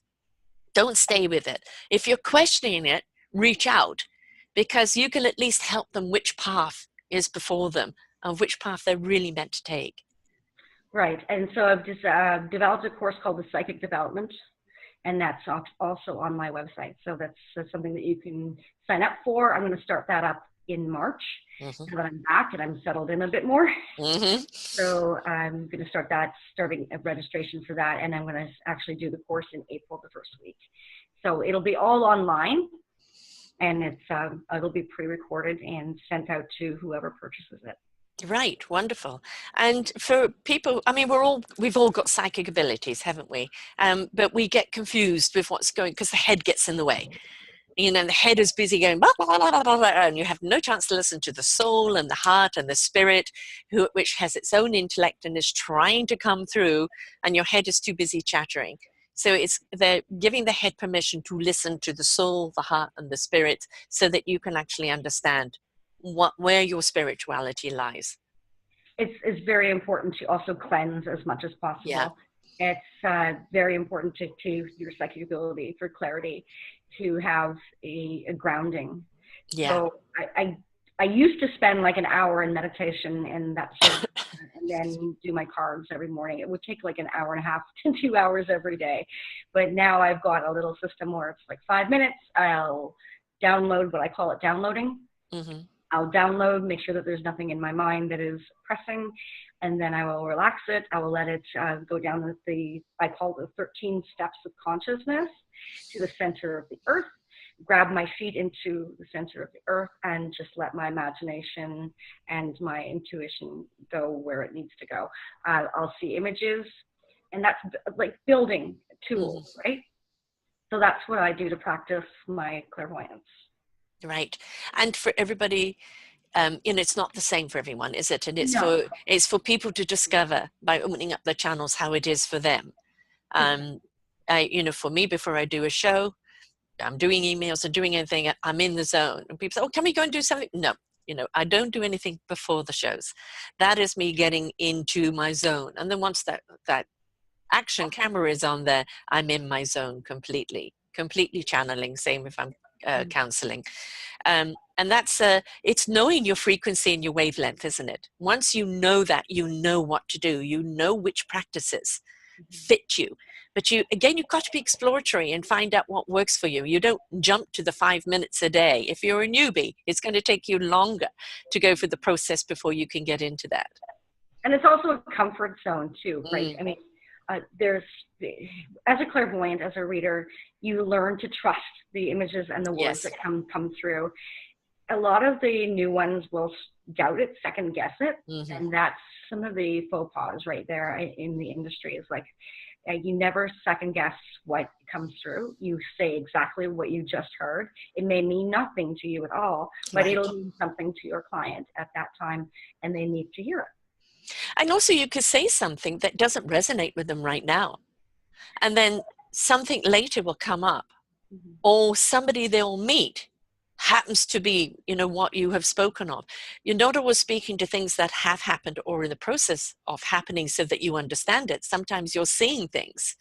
Don't stay with it. If you're questioning it, reach out, because you can at least help them which path is before them and which path they're really meant to take. Right. And so I've just developed a course called the Psychic Development, and that's also on my website. So that's something that you can sign up for. I'm going to start that up in March, so that I'm back and I'm settled in a bit more. So I'm going to start starting a registration for that, and I'm going to actually do the course in April, the first week. So it'll be all online, and it'll be pre-recorded and sent out to whoever purchases it. Right, wonderful. And for people, I mean, we've all got psychic abilities, haven't we? But we get confused with what's going, because the head gets in the way. You know, the head is busy going, blah, blah, blah, blah, blah, and you have no chance to listen to the soul and the heart and the spirit, which has its own intellect and is trying to come through, and your head is too busy chattering. So they're giving the head permission to listen to the soul, the heart, and the spirit, so that you can actually understand where your spirituality lies. It's very important to also cleanse as much as possible. Yeah. It's very important to your psychic ability, for clarity, to have a grounding. Yeah. So I used to spend like an hour in meditation, and that's and then do my cards every morning. It would take like an hour and a half to 2 hours every day. But now I've got a little system where it's like 5 minutes. I'll download what I call it downloading. I'll download, make sure that there's nothing in my mind that is pressing, and then I will relax it. I will let it go down I call it the 13 steps of consciousness, to the center of the earth, grab my feet into the center of the earth, and just let my imagination and my intuition go where it needs to go. I'll see images, and that's like building tools, right? So that's what I do to practice my clairvoyance. Right. And for everybody, it's not the same for everyone, is it? And it's for people to discover by opening up their channels how it is for them. For me, before I do a show, I'm doing emails and doing anything, I'm in the zone. And people say, oh, can we go and do something? No, I don't do anything before the shows. That is me getting into my zone. And then once that action camera is on there, I'm in my zone completely channeling, same if I'm counseling. And that's it's knowing your frequency and your wavelength, isn't it? Once you know that, you know what to do, you know which practices fit you. But you've got to be exploratory and find out what works for you. You don't jump to the 5 minutes a day. If you're a newbie, it's going to take you longer to go through the process before you can get into that. And it's also a comfort zone too, right? I mean, as a clairvoyant, as a reader, you learn to trust the images and the words that come through. A lot of the new ones will doubt it, second guess it, and that's some of the faux pas right there in the industry. Is like, you never second guess what comes through. You say exactly what you just heard. It may mean nothing to you at all, but it'll mean something to your client at that time, and they need to hear it. And also you could say something that doesn't resonate with them right now, and then something later will come up, or somebody they'll meet happens to be, what you have spoken of. You're not always speaking to things that have happened or in the process of happening so that you understand it. Sometimes you're seeing things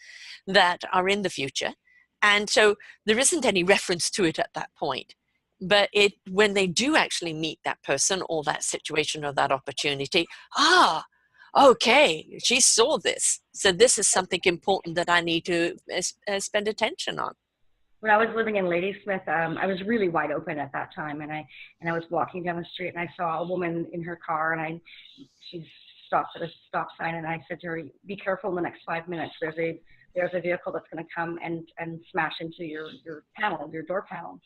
that are in the future, and so there isn't any reference to it at that point. But when they do actually meet that person or that situation or that opportunity, okay, she saw this. So this is something important that I need to spend attention on. when I was living in Ladysmith, I was really wide open at that time, and I was walking down the street, and I saw a woman in her car, and she stopped at a stop sign, and I said to her, "Be careful in the next 5 minutes. There's a vehicle that's going to come and smash into your panel, your door panel."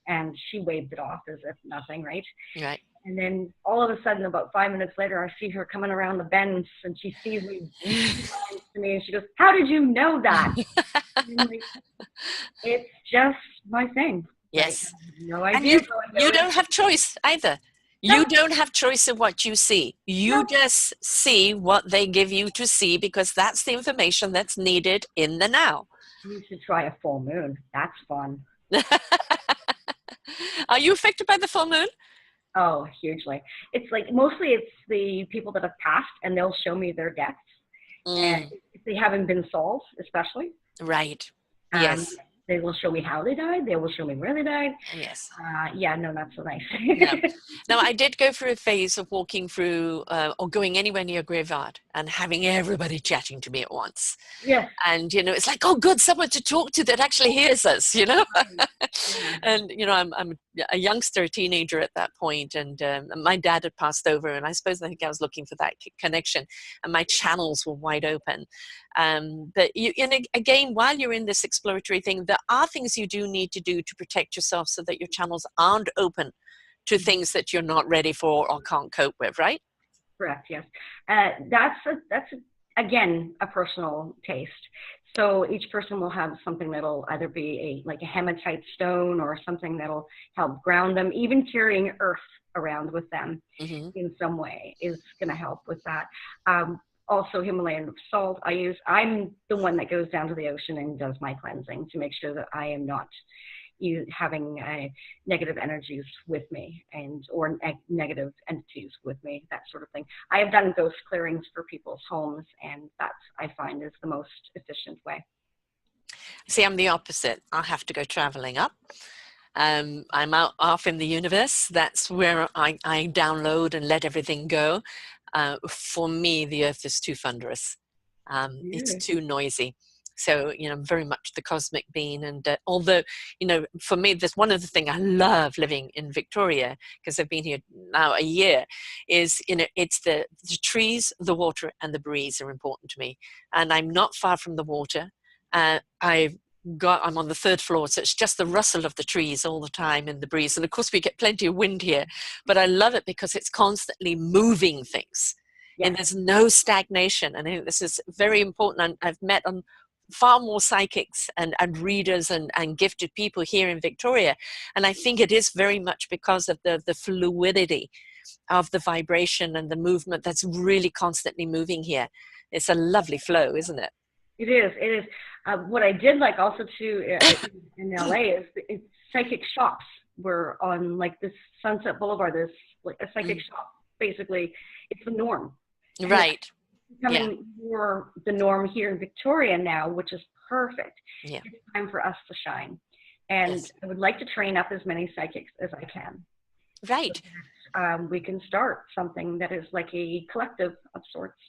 And she waved it off as if nothing, right? Right. And then all of a sudden, about 5 minutes later, I see her coming around the bend, and she sees me, to me, and she goes, "How did you know that?" And I'm like, it's just my thing. Yes. Like, no idea. And you don't have choice either. You don't have choice of what you see. You just see what they give you to see, because that's the information that's needed in the now. You should try a full moon. That's fun. Are you affected by the full moon? Oh, hugely. It's like, mostly it's the people that have passed, and they'll show me their deaths. And if they haven't been solved, especially. Right. Yes. They will show me how they died. They will show me where they died. Yes. Yeah, no, not so nice. No. Now, I did go through a phase of walking through or going anywhere near a graveyard and having everybody chatting to me at once. Yeah. And, you know, it's like, oh, good, someone to talk to that actually hears us, you know. And, you know, I'm a youngster, a teenager at that point, and my dad had passed over, and I think I was looking for that connection, and my channels were wide open. But again, while you're in this exploratory thing, there are things you do need to do to protect yourself so that your channels aren't open to things that you're not ready for or can't cope with, right? Correct, yes. That's again, a personal taste. So each person will have something that'll either be like a hematite stone or something that'll help ground them. Even carrying earth around with them in some way is going to help with that. Also, Himalayan salt I use. I'm the one that goes down to the ocean and does my cleansing to make sure that I am not having negative energies with me or negative entities with me, that sort of thing. I have done ghost clearings for people's homes, and that's, I find, is the most efficient way. See, I'm the opposite. I have to go traveling up. I'm out off in the universe. That's where I download and let everything go. For me, the earth is too thunderous. It's too noisy. So, you know, very much the cosmic being. And although, you know, for me, there's one of the things I love living in Victoria, because I've been here now a year, is, you know, it's the trees, the water, and the breeze are important to me. And I'm not far from the water. I'm on the 3rd floor, so it's just the rustle of the trees all the time and the breeze. And of course, we get plenty of wind here, but I love it because it's constantly moving things. Yeah. And there's no stagnation. And I think this is very important. I've met on far more psychics and readers and gifted people here in Victoria. And I think it is very much because of the fluidity of the vibration and the movement that's really constantly moving here. It's a lovely flow, isn't it? It is. It is. What I did like also too in LA is psychic shops were on like this Sunset Boulevard. There's like a psychic shop. Basically, it's the norm. Right. Becoming more the norm here in Victoria now, which is perfect. Yeah. It's time for us to shine. And I would like to train up as many psychics as I can. Right. So that, we can start something that is like a collective of sorts.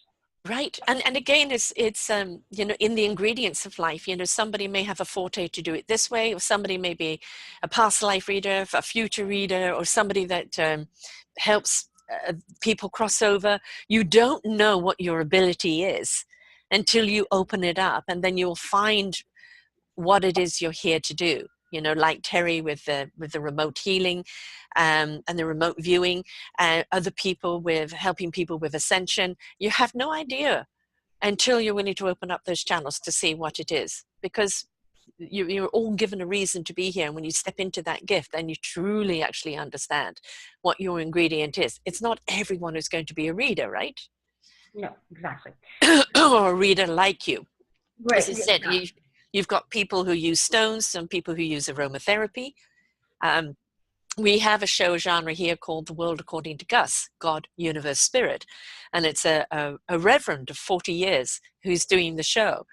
Right. And again, it's you know, in the ingredients of life, you know, somebody may have a forte to do it this way, or somebody may be a past life reader, a future reader, or somebody that helps people cross over. You don't know what your ability is until you open it up, and then you'll find what it is you're here to do. You know, like Terry with the remote healing and the remote viewing, other people with helping people with ascension. You have no idea until you're willing to open up those channels to see what it is, because you're all given a reason to be here. And when you step into that gift, then you truly actually understand what your ingredient is. It's not everyone who's going to be a reader, right? No, exactly. Or a reader like you. Right. As I said, you've got people who use stones, some people who use aromatherapy. We have a show genre here called The World According to Gus, God, Universe, Spirit. And it's a reverend of 40 years who's doing the show.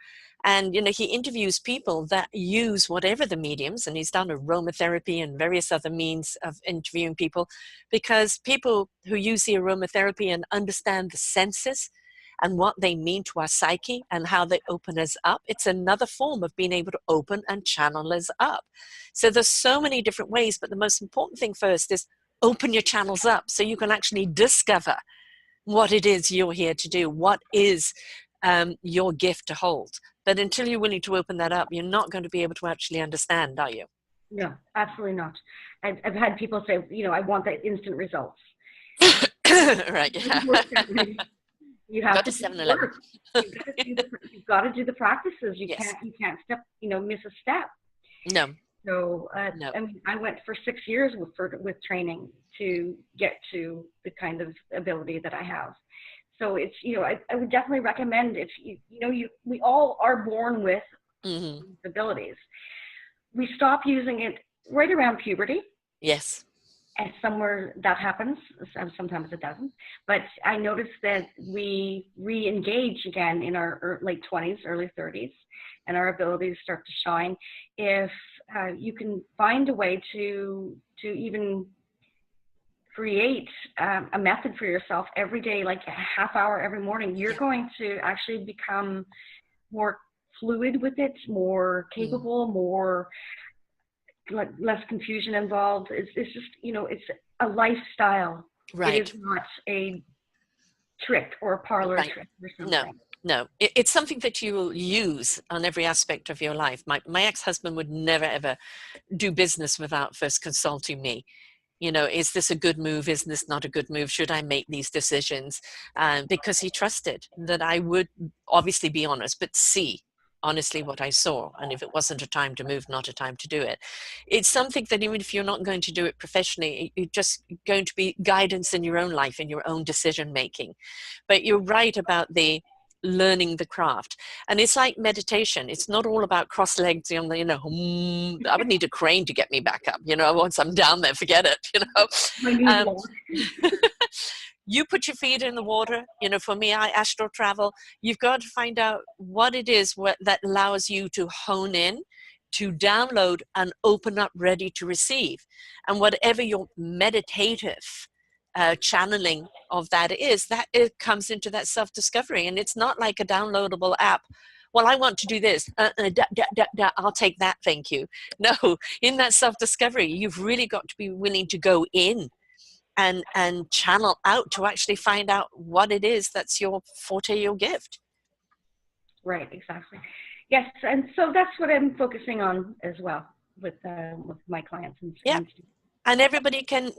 And, you know, he interviews people that use whatever the mediums, and he's done aromatherapy and various other means of interviewing people, because people who use the aromatherapy and understand the senses and what they mean to our psyche and how they open us up, it's another form of being able to open and channel us up. So there's so many different ways, but the most important thing first is open your channels up so you can actually discover what it is you're here to do, what is your gift to hold. But until you're willing to open that up, you're not going to be able to actually understand, are you? No, absolutely not. I've had people say, I want that instant results. Right, yeah. You have to 7-Eleven. You've got to do the practices. You Yes. can't step, miss a step. No. So, No. I went for 6 years with training to get to the kind of ability that I have. So it's, I would definitely recommend if we all are born with abilities. We stop using it right around puberty. Yes. And somewhere that happens, sometimes it doesn't. But I noticed that we re-engage again in our late 20s, early 30s, and our abilities start to shine. If you can find a way to even create a method for yourself every day, like a half hour every morning, you're going to actually become more fluid with it, more capable, more less confusion involved. It's just, it's a lifestyle. Right. It is not a trick or a parlor trick or something. No. It's something that you will use on every aspect of your life. My ex-husband would never, ever do business without first consulting me. Is this a good move? Is this not a good move? Should I make these decisions? Because he trusted that I would obviously be honest, but see honestly what I saw. And if it wasn't a time to move, not a time to do it. It's something that even if you're not going to do it professionally, you're just going to be guidance in your own life, in your own decision making. But you're right about the learning the craft. And it's like meditation. It's not all about cross-legged, I would need a crane to get me back up. Once I'm down there, forget it, You put your feet in the water. For me, I astral travel. You've got to find out what it is that allows you to hone in, to download and open up ready to receive. And whatever your meditative channeling of that is, that it comes into that self-discovery. And it's not like a downloadable app. Well, I want to do this. I'll take that, thank you. No, in that self-discovery, you've really got to be willing to go in and channel out to actually find out what it is that's your forte, your gift. Right, exactly. Yes, and so that's what I'm focusing on as well with my clients. And everybody can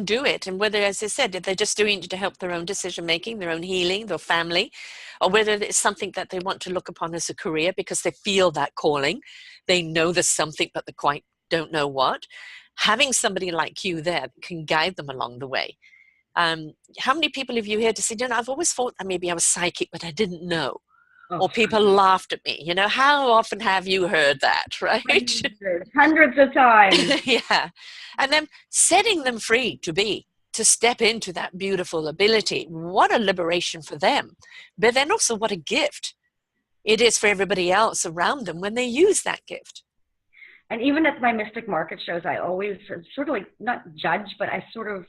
do it. And whether, as I said, if they're just doing it to help their own decision making, their own healing, their family, or whether it's something that they want to look upon as a career because they feel that calling, they know there's something but they quite don't know what. Having somebody like you there can guide them along the way. How many people have you heard to say, I've always thought that maybe I was psychic, but I didn't know. Or people laughed at me. How often have you heard that, right? Hundreds of times. Yeah. And then setting them free to step into that beautiful ability. What a liberation for them. But then also what a gift it is for everybody else around them when they use that gift. And even at my Mystic Market shows, I always sort of not judge, but I sort of,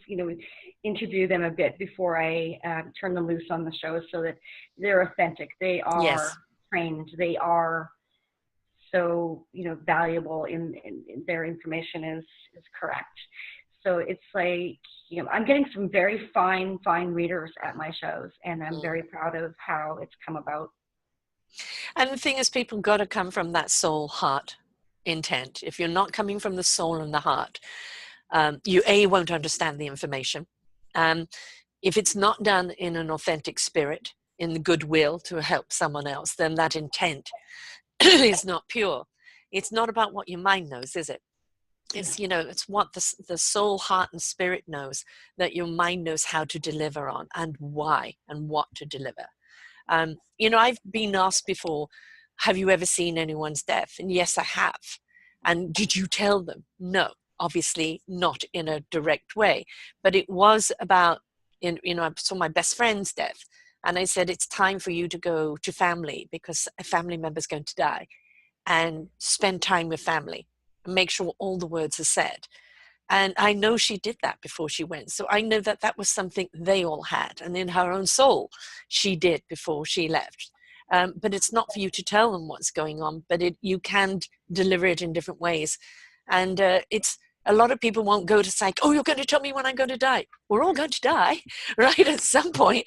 interview them a bit before I turn them loose on the show so that they're authentic. They are trained. They are so, valuable in their information is correct. So it's like, I'm getting some very fine readers at my shows, and I'm very proud of how it's come about. And the thing is, people got to come from that soul heart intent. If you're not coming from the soul and the heart, you won't understand the information. If it's not done in an authentic spirit, in the goodwill to help someone else, then that intent is not pure. It's not about what your mind knows, is it? It's, it's what the soul, heart, and spirit knows, that your mind knows how to deliver on, and why, and what to deliver. I've been asked before, have you ever seen anyone's death? And yes, I have. And did you tell them? No, obviously not in a direct way. But it was about, I saw my best friend's death. And I said, it's time for you to go to family because a family member's going to die, and spend time with family and make sure all the words are said. And I know she did that before she went. So I know that that was something they all had. And in her own soul, she did before she left. But it's not for you to tell them what's going on, but you can deliver it in different ways. And it's a lot of people won't go to psych. Oh, you're going to tell me when I'm going to die. We're all going to die, right? At some point,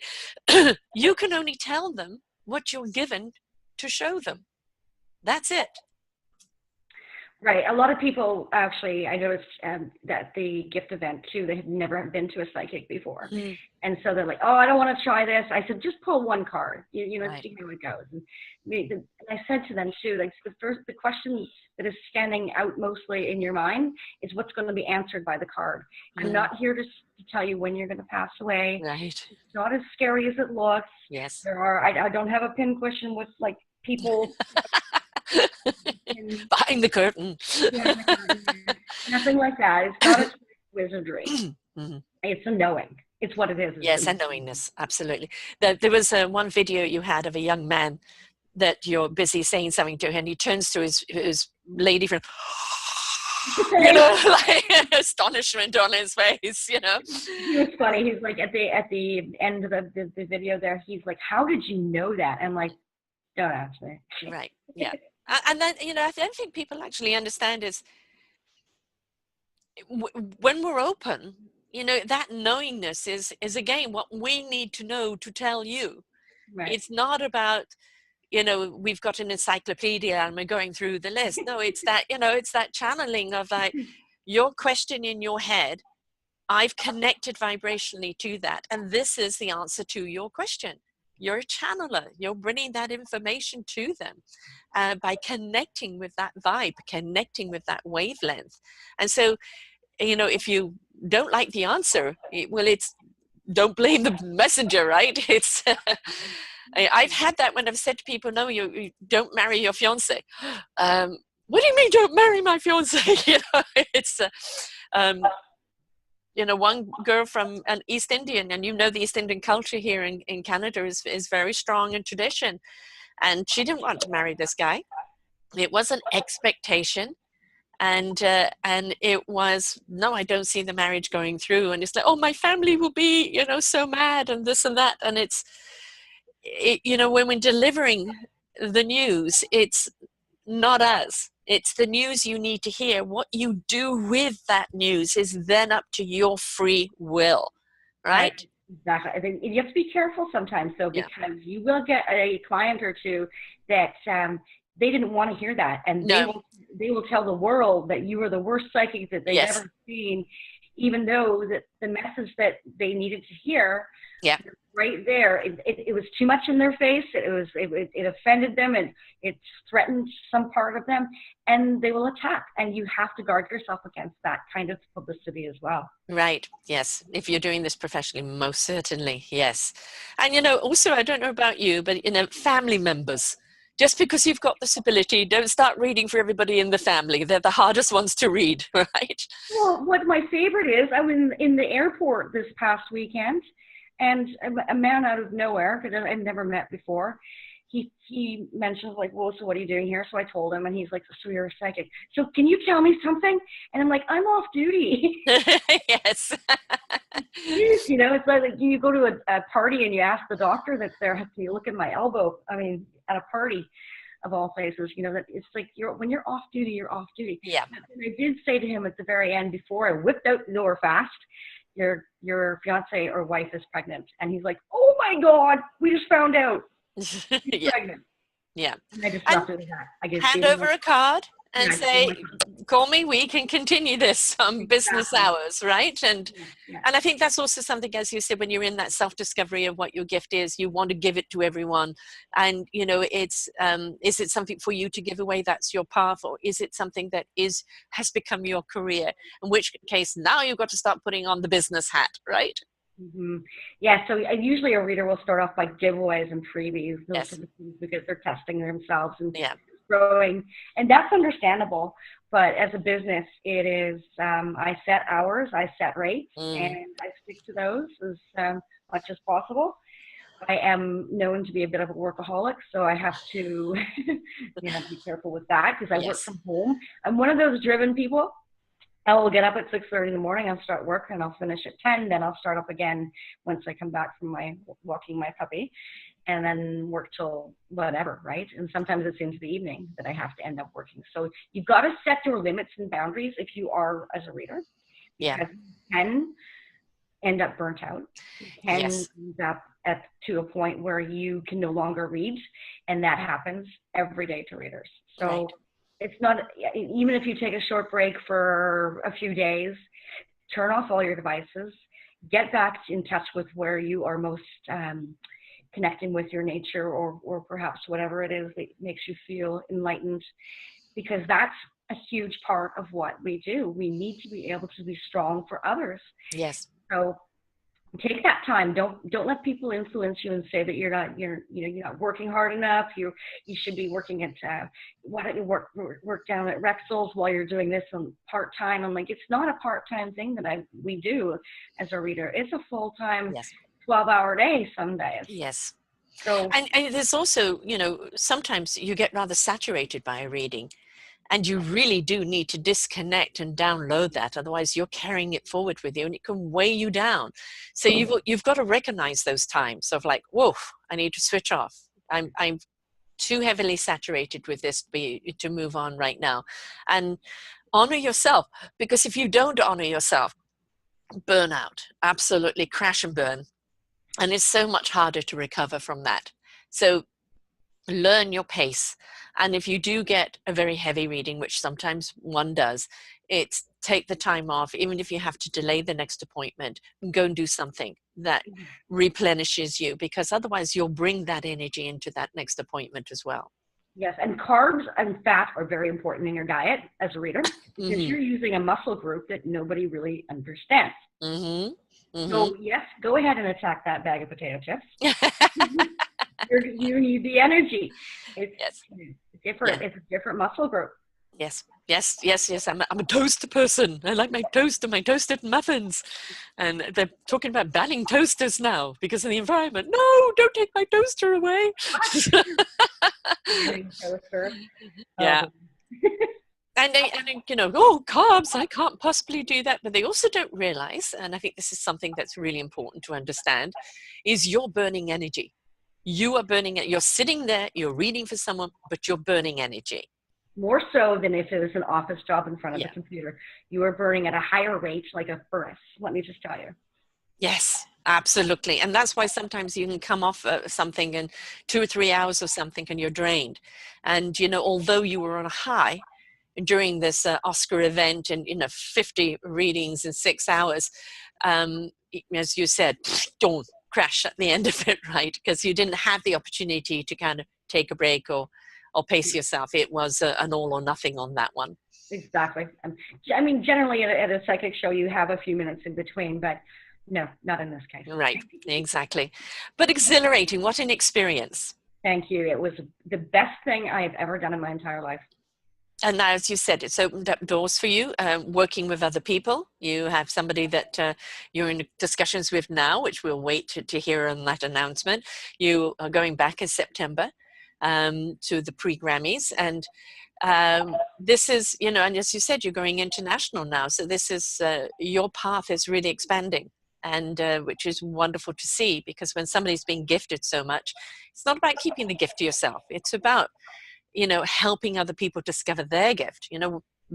you can only tell them what you're given to show them. That's it. Right. A lot of people actually, I noticed that the gift event too, they had never been to a psychic before. Mm. And so they're like, oh, I don't want to try this. I said, just pull one card, you know, right. See how it goes. And I said to them too, like the question that is standing out mostly in your mind is what's going to be answered by the card. I'm not here to tell you when you're going to pass away. Right. It's not as scary as it looks. Yes. I don't have a pin cushion with like people behind the curtain. Nothing like that. It's not a wizardry. Mm-hmm. It's a knowing. It's what it is. Yes, a knowingness. Absolutely. There was one video you had of a young man that you're busy saying something to, and he turns to his lady friend, you know, like astonishment on his face, you know. It's funny. He's like at the end of the video there, he's like, how did you know that? And like, don't ask me. Right. Yeah. And then, you know, I don't think people actually understand is when we're open, you know, that knowingness is again what we need to know to tell you. Right. It's not about, you know, we've got an encyclopedia and we're going through the list. No, it's that, you know, it's that channeling of like your question in your head. I've connected vibrationally to that. And this is the answer to your question. You're a channeler. You're bringing that information to them by connecting with that vibe, connecting with that wavelength. And so, you know, if you don't like the answer, well, don't blame the messenger, right? It's I've had that when I've said to people, no, you don't marry your fiance. What do you mean don't marry my fiance? You know, it's you know, one girl from an East Indian, and you know the East Indian culture here in Canada is very strong in tradition. And she didn't want to marry this guy. It was an expectation. And it was, no, I don't see the marriage going through. And it's like, oh, my family will be, you know, so mad and this and that. And you know, when we're delivering the news, it's not us. It's the news you need to hear. What you do with that news is then up to your free will, right? Exactly. I think you have to be careful sometimes, though, because you will get a client or two that they didn't want to hear that, and they will tell the world that you are the worst psychic that they've ever seen, even though that the message that they needed to hear. Yeah. Right there, it was too much in their face. It offended them, and it threatened some part of them, and they will attack. And you have to guard yourself against that kind of publicity as well. Right. Yes. If you're doing this professionally, most certainly. Yes. And you know, also, I don't know about you, but you know, family members. Just because you've got this ability, don't start reading for everybody in the family. They're the hardest ones to read, right? Well, what my favorite is, I was in the airport this past weekend. And a man out of nowhere, because I've never met before, he mentions like, well, so what are you doing here? So I told him, and he's like, so you're a psychic. So can you tell me something? And I'm like, I'm off duty. Yes. You know, it's like you go to a party and you ask the doctor that's there, can you look at my elbow? I mean, at a party of all places, you know, that it's like when you're off duty, you're off duty. Yeah. And I did say to him at the very end, before I whipped out the door fast, your fiance or wife is pregnant. And he's like, oh my God, we just found out she's pregnant. Yeah. And I just left it with that. I guess hand over a card and say, call me, we can continue this business hours, right? And and I think that's also something, as you said, when you're in that self-discovery of what your gift is, you want to give it to everyone. And, you know, it's, is it something for you to give away? That's your path. Or is it something that has become your career? In which case, now you've got to start putting on the business hat, right? Mm-hmm. Yeah, so usually a reader will start off by giveaways and freebies, because they're testing themselves and growing, and that's understandable. But as a business, it is I set hours, I set rates, and I stick to those as much as possible. I am known to be a bit of a workaholic, so I have to be careful with that, because I work from home. I'm one of those driven people I will get up at 6:30 in the morning. I'll start work and I'll finish at 10. Then I'll start up again once I come back from my walking my puppy, and then work till whatever, right? And sometimes it's into the evening that I have to end up working. So you've got to set your limits and boundaries if you are as a reader. Yeah. Because you can end up burnt out. You can Yes. end up to a point where you can no longer read, and that happens every day to readers. So Right. it's not, even if you take a short break for a few days, turn off all your devices, get back in touch with where you are most connecting with your nature, or perhaps whatever it is that makes you feel enlightened, because that's a huge part of what we do. We need to be able to be strong for others. Yes. So take that time. Don't let people influence you and say that you're not working hard enough. You should be working at why don't you work down at Rexall's while you're doing this on part-time. I'm like, it's not a part-time thing that we do as a reader. It's a full-time, Yes. 12-hour day some days. Yes. So And there's also, sometimes you get rather saturated by a reading, and you really do need to disconnect and download that. Otherwise, you're carrying it forward with you, and it can weigh you down. So you've got to recognize those times of like, whoa, I need to switch off. I'm too heavily saturated with this to move on right now. And honor yourself, because if you don't honor yourself, burnout, absolutely crash and burn. And it's so much harder to recover from that. So learn your pace. And if you do get a very heavy reading, which sometimes one does, it's take the time off, even if you have to delay the next appointment, and go and do something that replenishes you, because otherwise you'll bring that energy into that next appointment as well. yes, and carbs and fat are very important in your diet as a reader, because you're using a muscle group that nobody really understands. So yes, go ahead and attack that bag of potato chips. You need the energy. It's different. Yeah. It's a different muscle group. Yes. I'm a toaster person. I like my toast and my toasted muffins. And they're talking about banning toasters now because of the environment. No, don't take my toaster away. Toaster. Yeah. And carbs, I can't possibly do that. But they also don't realize, and I think this is something that's really important to understand, is you're burning energy. You are burning it. You're sitting there, you're reading for someone, but you're burning energy. More so than if it was an office job in front of the computer. You are burning at a higher rate, like a furnace, let me just tell you. Yes, absolutely. And that's why sometimes you can come off something in 2 or 3 hours or something and you're drained. And, although you were on a high during this Oscar event and, 50 readings in 6 hours, as you said, don't crash at the end of it, right? Because you didn't have the opportunity to kind of take a break or pace yourself. It was an all or nothing on that one. Exactly. I mean, generally at a psychic show, you have a few minutes in between, but no, not in this case. Right, exactly. But exhilarating, what an experience. Thank you. It was the best thing I've ever done in my entire life. And now, as you said, it's opened up doors for you, working with other people. You have somebody that you're in discussions with now, which we'll wait to hear on that announcement. You are going back in September to the pre-Grammys. And this is, and as you said, you're going international now. So this is, your path is really expanding, and which is wonderful to see, because when somebody's being gifted so much, it's not about keeping the gift to yourself. It's about helping other people discover their gift,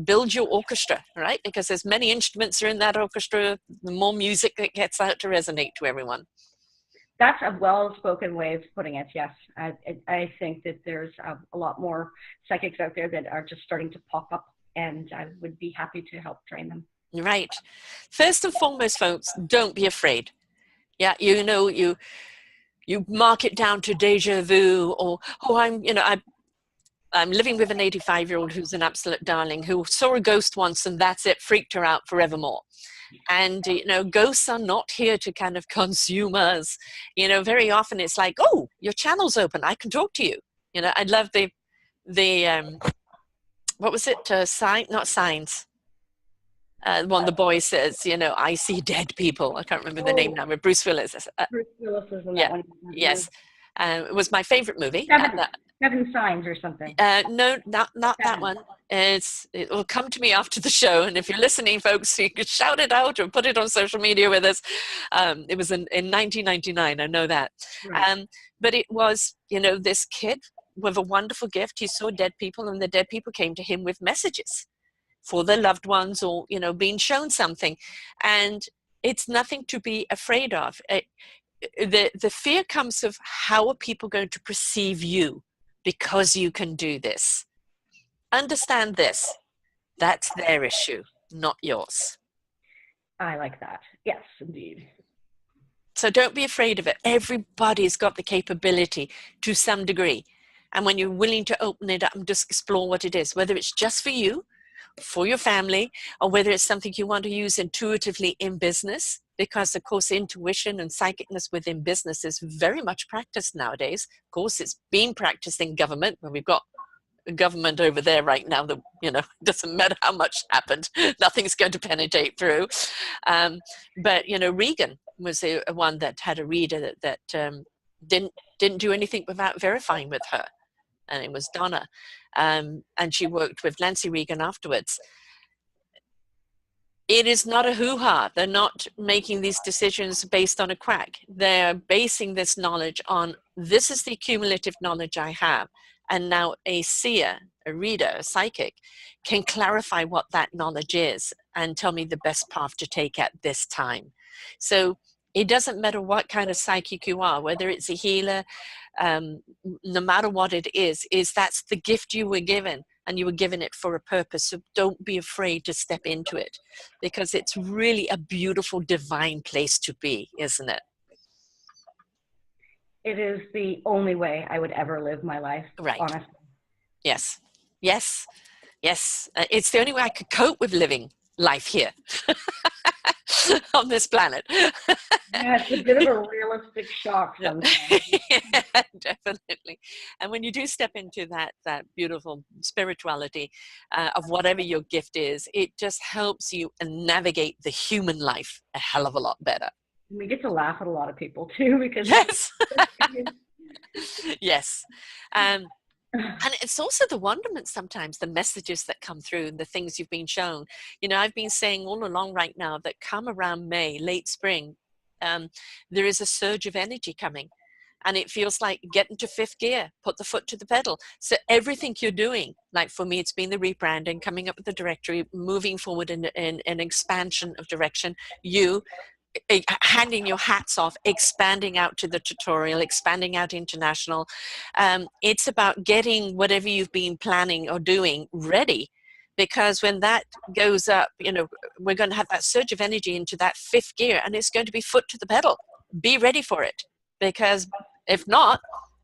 build your orchestra, right? Because as many instruments are in that orchestra, the more music that gets out to resonate to everyone. That's a well-spoken way of putting it, yes. I think that there's a lot more psychics out there that are just starting to pop up, and I would be happy to help train them. Right. First and foremost, folks, don't be afraid. Yeah, you mark it down to deja vu, or, I'm living with an 85-year-old who's an absolute darling, who saw a ghost once and that's it, freaked her out forevermore. And, ghosts are not here to kind of consume us. Very often it's like, oh, your channel's open, I can talk to you. I love the what was it? Not signs. One of the boys says, I see dead people. I can't remember the name now, but Bruce Willis. Bruce Willis is in that one. Yes. It was my favorite movie. Seven Signs or something. No, not that one. It will come to me after the show, and if you're listening, folks, you could shout it out or put it on social media with us. It was in 1999, I know that. Right. But it was, this kid with a wonderful gift. He saw dead people, and the dead people came to him with messages for their loved ones, or, being shown something. And it's nothing to be afraid of. The fear comes of, how are people going to perceive you because you can do this? Understand this. That's their issue, not yours. I like that. Yes, indeed. So don't be afraid of it. Everybody's got the capability to some degree. And when you're willing to open it up and just explore what it is, whether it's just for you, for your family, or whether it's something you want to use intuitively in business, because of course intuition and psychicness within business is very much practiced nowadays. Of course, it's being practiced in government, when we've got a government over there right now that, doesn't matter how much happened, nothing's going to penetrate through. But Reagan was a one that had a reader that didn't do anything without verifying with her, and it was Donna. And she worked with Nancy Reagan afterwards. It is not a hoo-ha. They're not making these decisions based on a quack. They're basing this knowledge on, this is the cumulative knowledge I have. And now a seer, a reader, a psychic can clarify what that knowledge is and tell me the best path to take at this time. So it doesn't matter what kind of psychic you are, whether it's a healer, no matter what it is that's the gift you were given, and you were given it for a purpose. So don't be afraid to step into it, because it's really a beautiful, divine place to be, isn't it? It is the only way I would ever live my life, right. Honestly. Yes. It's the only way I could cope with living life here on this planet. Yeah, it's a bit of a realistic shock sometimes. Yeah, definitely. And when you do step into that beautiful spirituality of whatever your gift is, it just helps you navigate the human life a hell of a lot better. We get to laugh at a lot of people too, because yes. Yes. And it's also the wonderment sometimes, the messages that come through and the things you've been shown. I've been saying all along right now that come around May, late spring, there is a surge of energy coming, and it feels like get into fifth gear, put the foot to the pedal. So everything you're doing, like for me, it's been the rebranding, coming up with the directory, moving forward in an expansion of direction, handing your hats off, expanding out to the tutorial, expanding out international. It's about getting whatever you've been planning or doing ready, because when that goes up, we're going to have that surge of energy into that fifth gear, and it's going to be foot to the pedal. Be ready for it, because if not,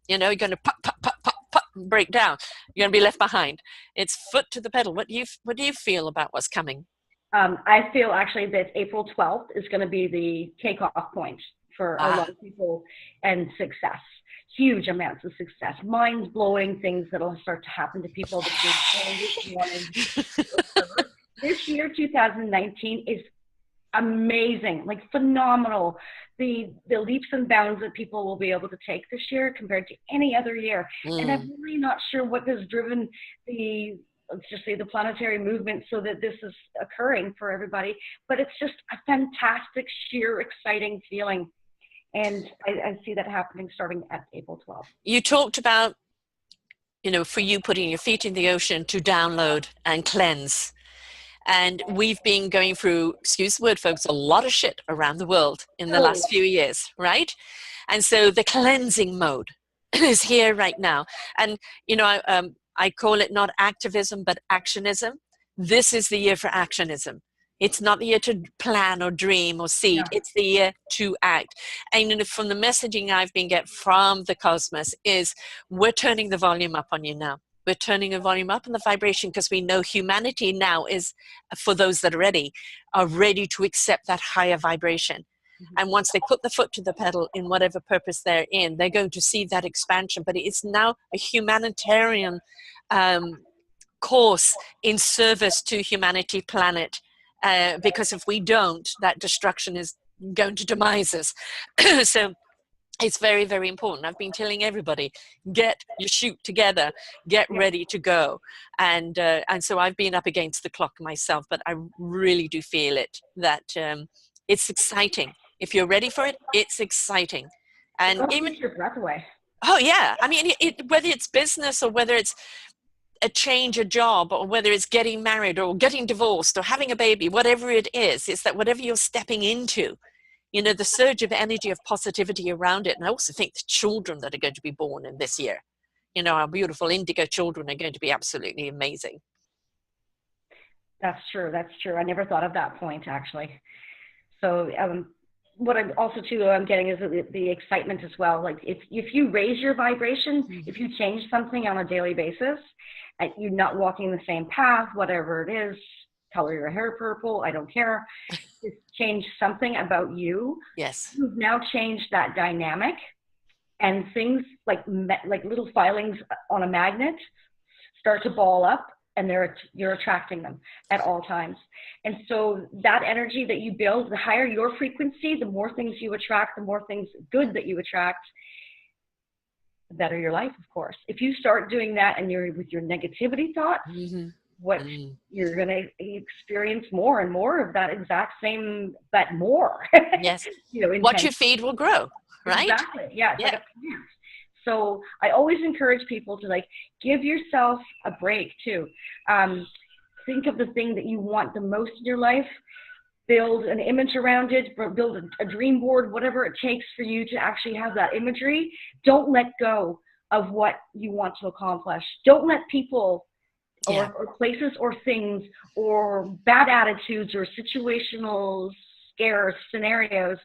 you're going to pop, break down. You're going to be left behind. It's foot to the pedal. What do you feel about what's coming? I feel actually that April 12th is going to be the takeoff point for a lot of people, and success. Huge amounts of success, mind-blowing things that will start to happen to people. This year, 2019, is amazing, like phenomenal. The leaps and bounds that people will be able to take this year compared to any other year. And I'm really not sure what has driven let's just say the planetary movement so that this is occurring for everybody, but it's just a fantastic, sheer, exciting feeling. And I see that happening starting at April 12th. You talked about, for you putting your feet in the ocean to download and cleanse. And we've been going through, excuse the word, folks, a lot of shit around the world in the last few years, right? And so the cleansing mode is here right now. And, I call it not activism, but actionism. This is the year for actionism. It's not the year to plan or dream or seed. Yeah. It's the year to act. And from the messaging I've been getting from the cosmos is, we're turning the volume up on you now. We're turning the volume up in the vibration, because we know humanity now is, for those that are ready to accept that higher vibration. And once they put the foot to the pedal in whatever purpose they're in, they're going to see that expansion. But it's now a humanitarian course in service to humanity, planet, because if we don't, that destruction is going to demise us. So It's very, very important. I've been telling everybody, get your shoot together, get ready to go. And so I've been up against the clock myself, but I really do feel it, that it's exciting. If you're ready for it, it's exciting. And It even, takes your breath away. oh yeah, I mean, whether it's business or whether it's a change, a job, or whether it's getting married or getting divorced or having a baby, whatever it is, it's that whatever you're stepping into, you know, the surge of energy of positivity around it. And I also think the children that are going to be born in this year, you know, our beautiful indigo children are going to be absolutely amazing. That's true. That's true. I never thought of that point, actually. So what I'm also too I'm getting is the excitement as well. Like if you raise your vibration, if you change something on a daily basis, you're not walking the same path, whatever it is, color your hair purple, I don't care. Just change something about you. Yes. You've now changed that dynamic, and things like little filings on a magnet start to ball up, and you're attracting them at all times. And so that energy that you build, the higher your frequency, the more things you attract, the more things good that you attract, the better your life, of course. If you start doing that and you're with your negativity thoughts, you're going to experience more and more of that exact same, but more. Yes. You know, what you feed will grow, right? Exactly. Yeah. It's like a plant. So I always encourage people to give yourself a break too. Think of the thing that you want the most in your life, build an image around it, build a dream board, whatever it takes for you to actually have that imagery. Don't let go of what you want to accomplish. Don't let people or places or things or bad attitudes or situational scares, scenarios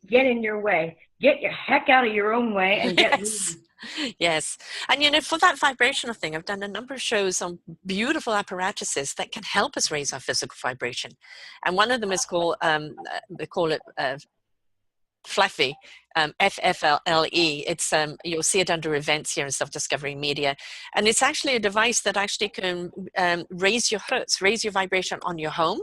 get in your way. Get your heck out of your own way and get moving. Yes. And, you know, for that vibrational thing, I've done a number of shows on beautiful apparatuses that can help us raise our physical vibration. And one of them is called, they call it Fluffy, FFLE. It's you'll see it under events here in Self-Discovery Media, and it's actually a device that actually can raise your hertz, raise your vibration on your home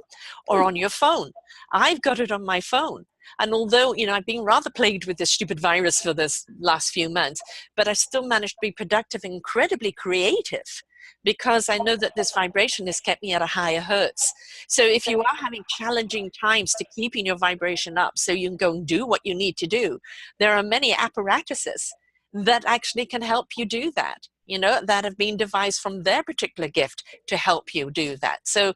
or on your phone. I've got it on my phone, and although, you know, I've been rather plagued with this stupid virus for this last few months, but I still managed to be productive and incredibly creative, because I know that this vibration has kept me at a higher hertz. So if you are having challenging times to keeping your vibration up so you can go and do what you need to do, there are many apparatuses that actually can help you do that, you know, that have been devised from their particular gift to help you do that. So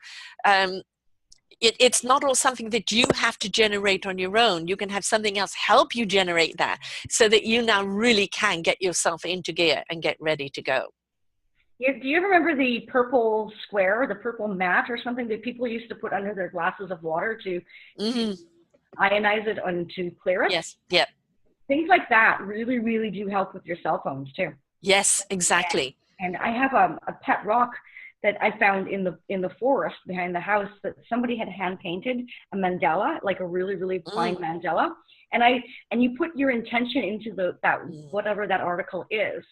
it's not all something that you have to generate on your own. You can have something else help you generate that, so that you now really can get yourself into gear and get ready to go. Do you remember the purple square, the purple mat or something that people used to put under their glasses of water to ionize it and to clear it? Yes. Yep. Things like that really, really do help with your cell phones too. Yes, exactly. And I have a pet rock that I found in the forest behind the house that somebody had hand painted a mandala, like a really, really fine mandala. And you put your intention into that whatever that article is.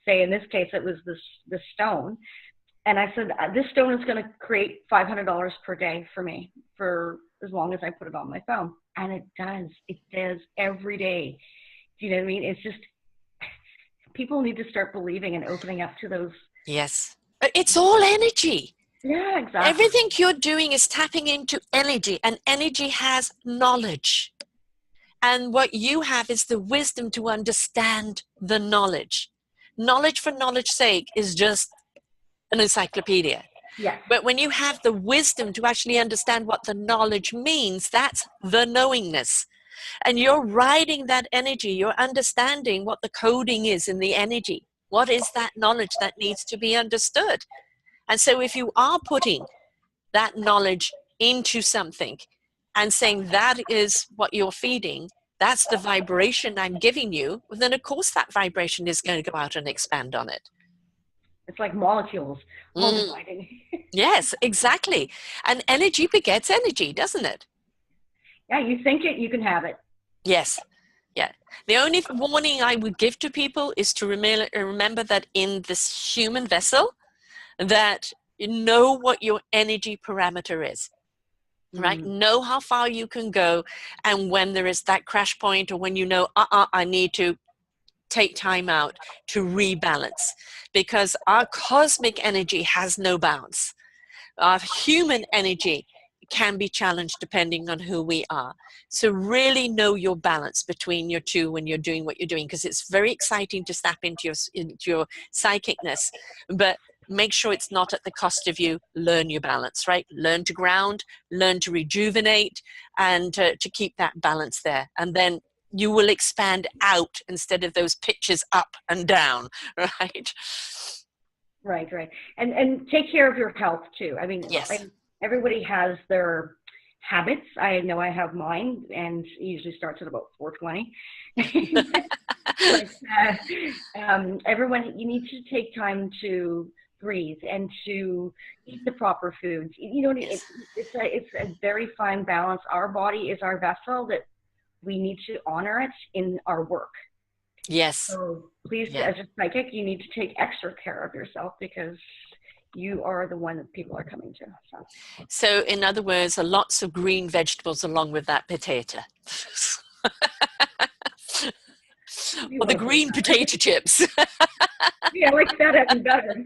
Say in this case it was this stone, and I said this stone is going to create $500 per day for me for as long as I put it on my phone, and it does every day. Do you know what I mean? It's just, people need to start believing and opening up to those. Yes, it's all energy. Yeah, exactly. Everything you're doing is tapping into energy, and energy has knowledge, and what you have is the wisdom to understand the knowledge. Knowledge for knowledge's sake is just an encyclopedia. Yeah. But when you have the wisdom to actually understand what the knowledge means, that's the knowingness. And you're riding that energy, you're understanding what the coding is in the energy. What is that knowledge that needs to be understood? And so if you are putting that knowledge into something and saying that is what you're feeding, that's the vibration I'm giving you, then of course that vibration is going to go out and expand on it. It's like molecules multiplying. Yes, exactly. And energy begets energy, doesn't it? Yeah, you think it, you can have it. Yes. Yeah. The only warning I would give to people is to remember that in this human vessel, that you know what your energy parameter is. right? Know how far you can go, and when there is that crash point, or when you know, I need to take time out to rebalance, because our cosmic energy has no bounds. Our human energy can be challenged depending on who we are. So really know your balance between your two when you're doing what you're doing, because it's very exciting to step into your psychicness, but make sure it's not at the cost of you. Learn your balance, right? Learn to ground, learn to rejuvenate, and to keep that balance there. And then you will expand out instead of those pitches up and down, right? Right, right. And take care of your health too. I mean, Yes. everybody has their habits. I know I have mine, and it usually starts at about 4:20. But everyone, you need to take time to breathe and to eat the proper foods. You know, Yes. it's a very fine balance. Our body is our vessel that we need to honor it in our work. Yes. So please, Yeah. as a psychic, you need to take extra care of yourself, because you are the one that people are coming to. So in other words, lots of green vegetables along with that potato. Or the green potato chips. Yeah, I like that even better.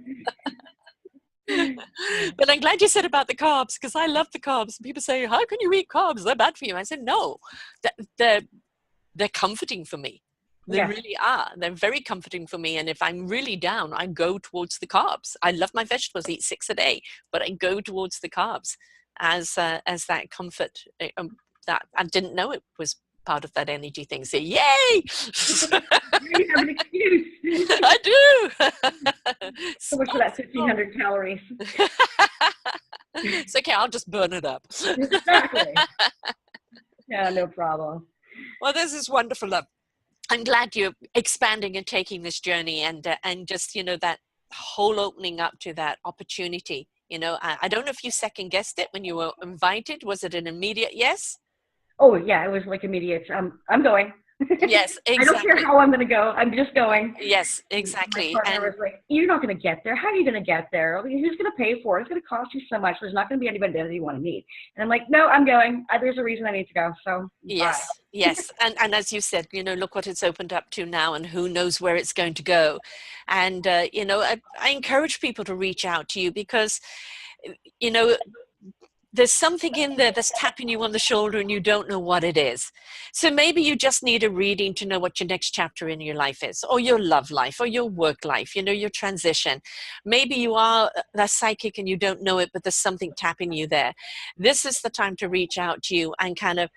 But I'm glad you said about the carbs, because I love the carbs. People say, how can you eat carbs? They're bad for you. I said, no, they're comforting for me. They really are. They're very comforting for me. And if I'm really down, I go towards the carbs. I love my vegetables, eat 6 a day, but I go towards the carbs as that comfort. That I didn't know it was part of that energy thing. So yay! You have an excuse. I do. So much for that 1,500 calories. It's okay. I'll just burn it up. Exactly. Yeah, no problem. Well, this is wonderful. I'm glad you're expanding and taking this journey, and just, you know, that whole opening up to that opportunity. You know, I don't know if you second guessed it when you were invited. Was it an immediate yes? Oh yeah, it was like immediate. I'm going. Yes, exactly. I don't care how I'm going to go. I'm just going. Yes, exactly. My partner was like, "You're not going to get there. How are you going to get there? Who's going to pay for it? It's going to cost you so much. There's not going to be anybody there that you want to meet." And I'm like, "No, I'm going. There's a reason I need to go." So yes, bye. yes, and as you said, you know, look what it's opened up to now, and who knows where it's going to go. And you know, I encourage people to reach out to you, because, you know, there's something in there that's tapping you on the shoulder and you don't know what it is. So maybe you just need a reading to know what your next chapter in your life is, or your love life, or your work life, you know, your transition. Maybe you are a psychic and you don't know it, but there's something tapping you there. This is the time to reach out to you and kind of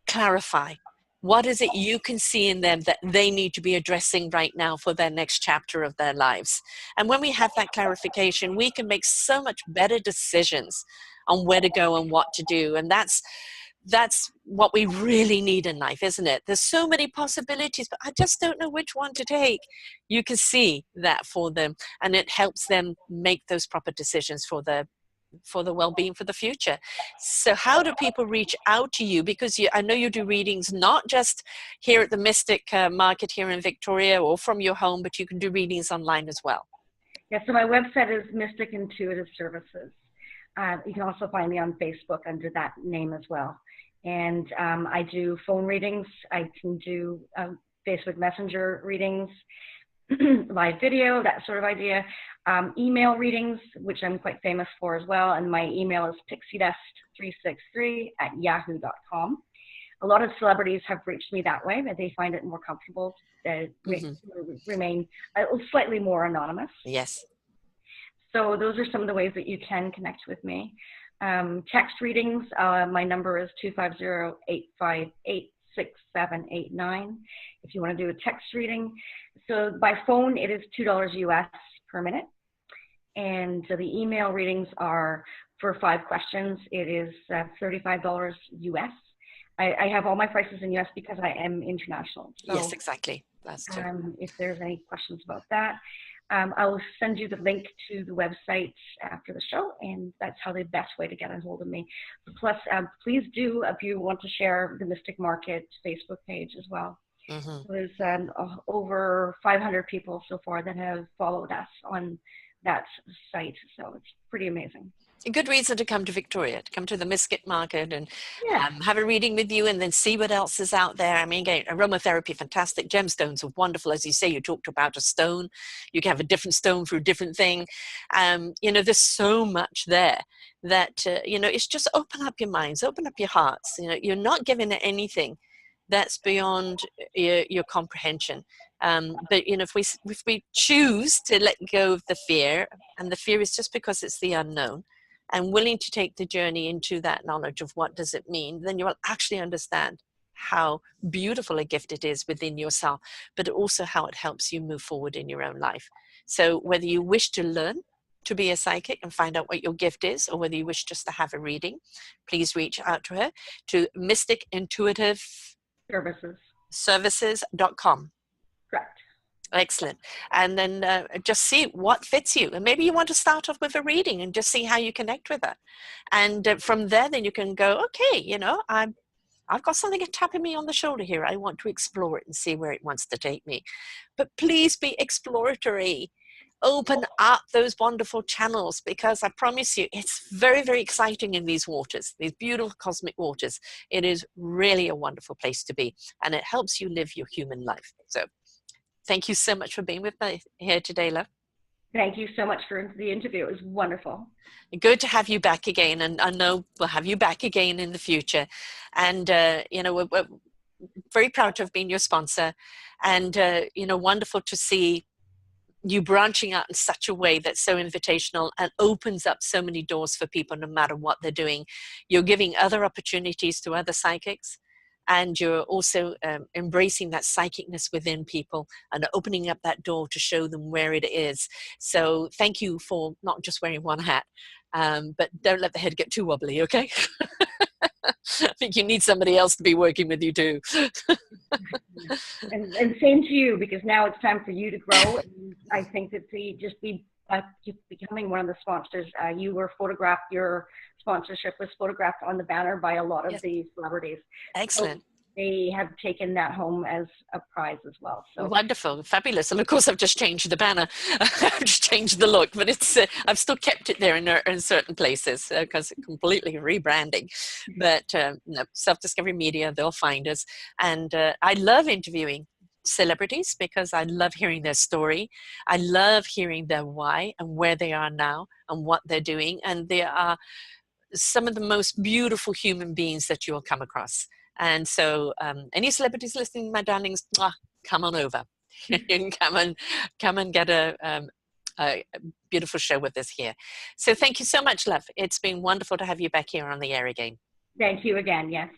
clarify. What is it you can see in them that they need to be addressing right now for their next chapter of their lives? And when we have that clarification, we can make so much better decisions on where to go and what to do. And that's what we really need in life, isn't it? There's so many possibilities, but I just don't know which one to take. You can see that for them, and it helps them make those proper decisions for the well-being for the future. So how do people reach out to you? Because I know you do readings not just here at the Mystic Market here in Victoria or from your home, but you can do readings online as well. Yeah, so my website is Mystic Intuitive Services. You can also find me on Facebook under that name as well. And I do phone readings. I can do Facebook Messenger readings, live video, that sort of idea. Email readings, which I'm quite famous for as well. And my email is pixiedust363@yahoo.com. A lot of celebrities have reached me that way, but they find it more comfortable to remain slightly more anonymous. Yes. So those are some of the ways that you can connect with me. Text readings, my number is 250-858-6789 if you want to do a text reading. So by phone, it is $2 US per minute. And so the email readings are for 5 questions. It is $35 US. I have all my prices in US because I am international. So, yes, exactly. That's true. If there's any questions about that, I will send you the link to the website after the show, and that's how the best way to get a hold of me. Plus, please do, if you want to share the Mystic Market Facebook page as well. There's over 500 people so far that have followed us on that site, so it's pretty amazing. A good reason to come to Victoria, to come to the Misket Market and Yeah. have a reading with you and then see what else is out there. I mean, again, aromatherapy, fantastic. Gemstones are wonderful. As you say, you talked about a stone. You can have a different stone for a different thing. You know, there's so much there that, you know, it's just open up your minds, open up your hearts. You know, you're not given anything that's beyond your comprehension. But, you know, if we choose to let go of the fear, and the fear is just because it's the unknown, and willing to take the journey into that knowledge of what does it mean, then you will actually understand how beautiful a gift it is within yourself, but also how it helps you move forward in your own life. So whether you wish to learn to be a psychic and find out what your gift is, or whether you wish just to have a reading, please reach out to her to Mystic Intuitive Services.com. Correct. Excellent. And then just see what fits you. And maybe you want to start off with a reading and just see how you connect with it. And from there, then you can go, okay, you know, I've got something tapping me on the shoulder here. I want to explore it and see where it wants to take me. But please be exploratory. Open up those wonderful channels, because I promise you, it's very, very exciting in these waters, these beautiful cosmic waters. It is really a wonderful place to be, and it helps you live your human life. So thank you so much for being with me here today, love. Thank you so much for the interview. It was wonderful. Good to have you back again, and I know we'll have you back again in the future. And, you know, we're very proud to have been your sponsor, and, you know, wonderful to see you branching out in such a way that's so invitational and opens up so many doors for people no matter what they're doing. You're giving other opportunities to other psychics, and you're also embracing that psychicness within people and opening up that door to show them where it is. So thank you for not just wearing one hat, but don't let the head get too wobbly, okay? I think you need somebody else to be working with you too. and same to you, because now it's time for you to grow. And I think that just becoming one of the sponsors. You were photographed, your sponsorship was photographed on the banner by a lot of the celebrities. Excellent. So they have taken that home as a prize as well. So wonderful, fabulous. And of course, I've just changed the banner. I've just changed the look, but it's I've still kept it there in certain places because it's completely rebranding. But no, Self-Discovery Media, they'll find us. And I love interviewing celebrities because I love hearing their story. I love hearing their why and where they are now and what they're doing. And they are some of the most beautiful human beings that you'll come across. And so any celebrities listening, my darlings, come on over. You can come and get a beautiful show with us here. So thank you so much, love. It's been wonderful to have you back here on the air again. Thank you again, yes.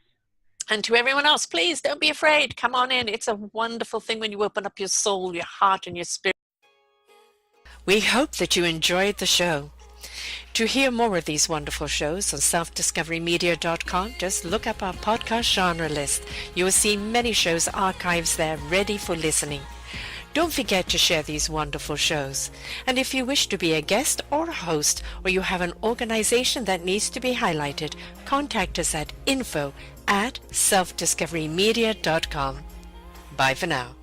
And to everyone else, please don't be afraid. Come on in. It's a wonderful thing when you open up your soul, your heart, and your spirit. We hope that you enjoyed the show. To hear more of these wonderful shows on selfdiscoverymedia.com, just look up our podcast genre list. You will see many shows archives there ready for listening. Don't forget to share these wonderful shows. And if you wish to be a guest or a host, or you have an organization that needs to be highlighted, contact us at info@selfdiscoverymedia.com. Bye for now.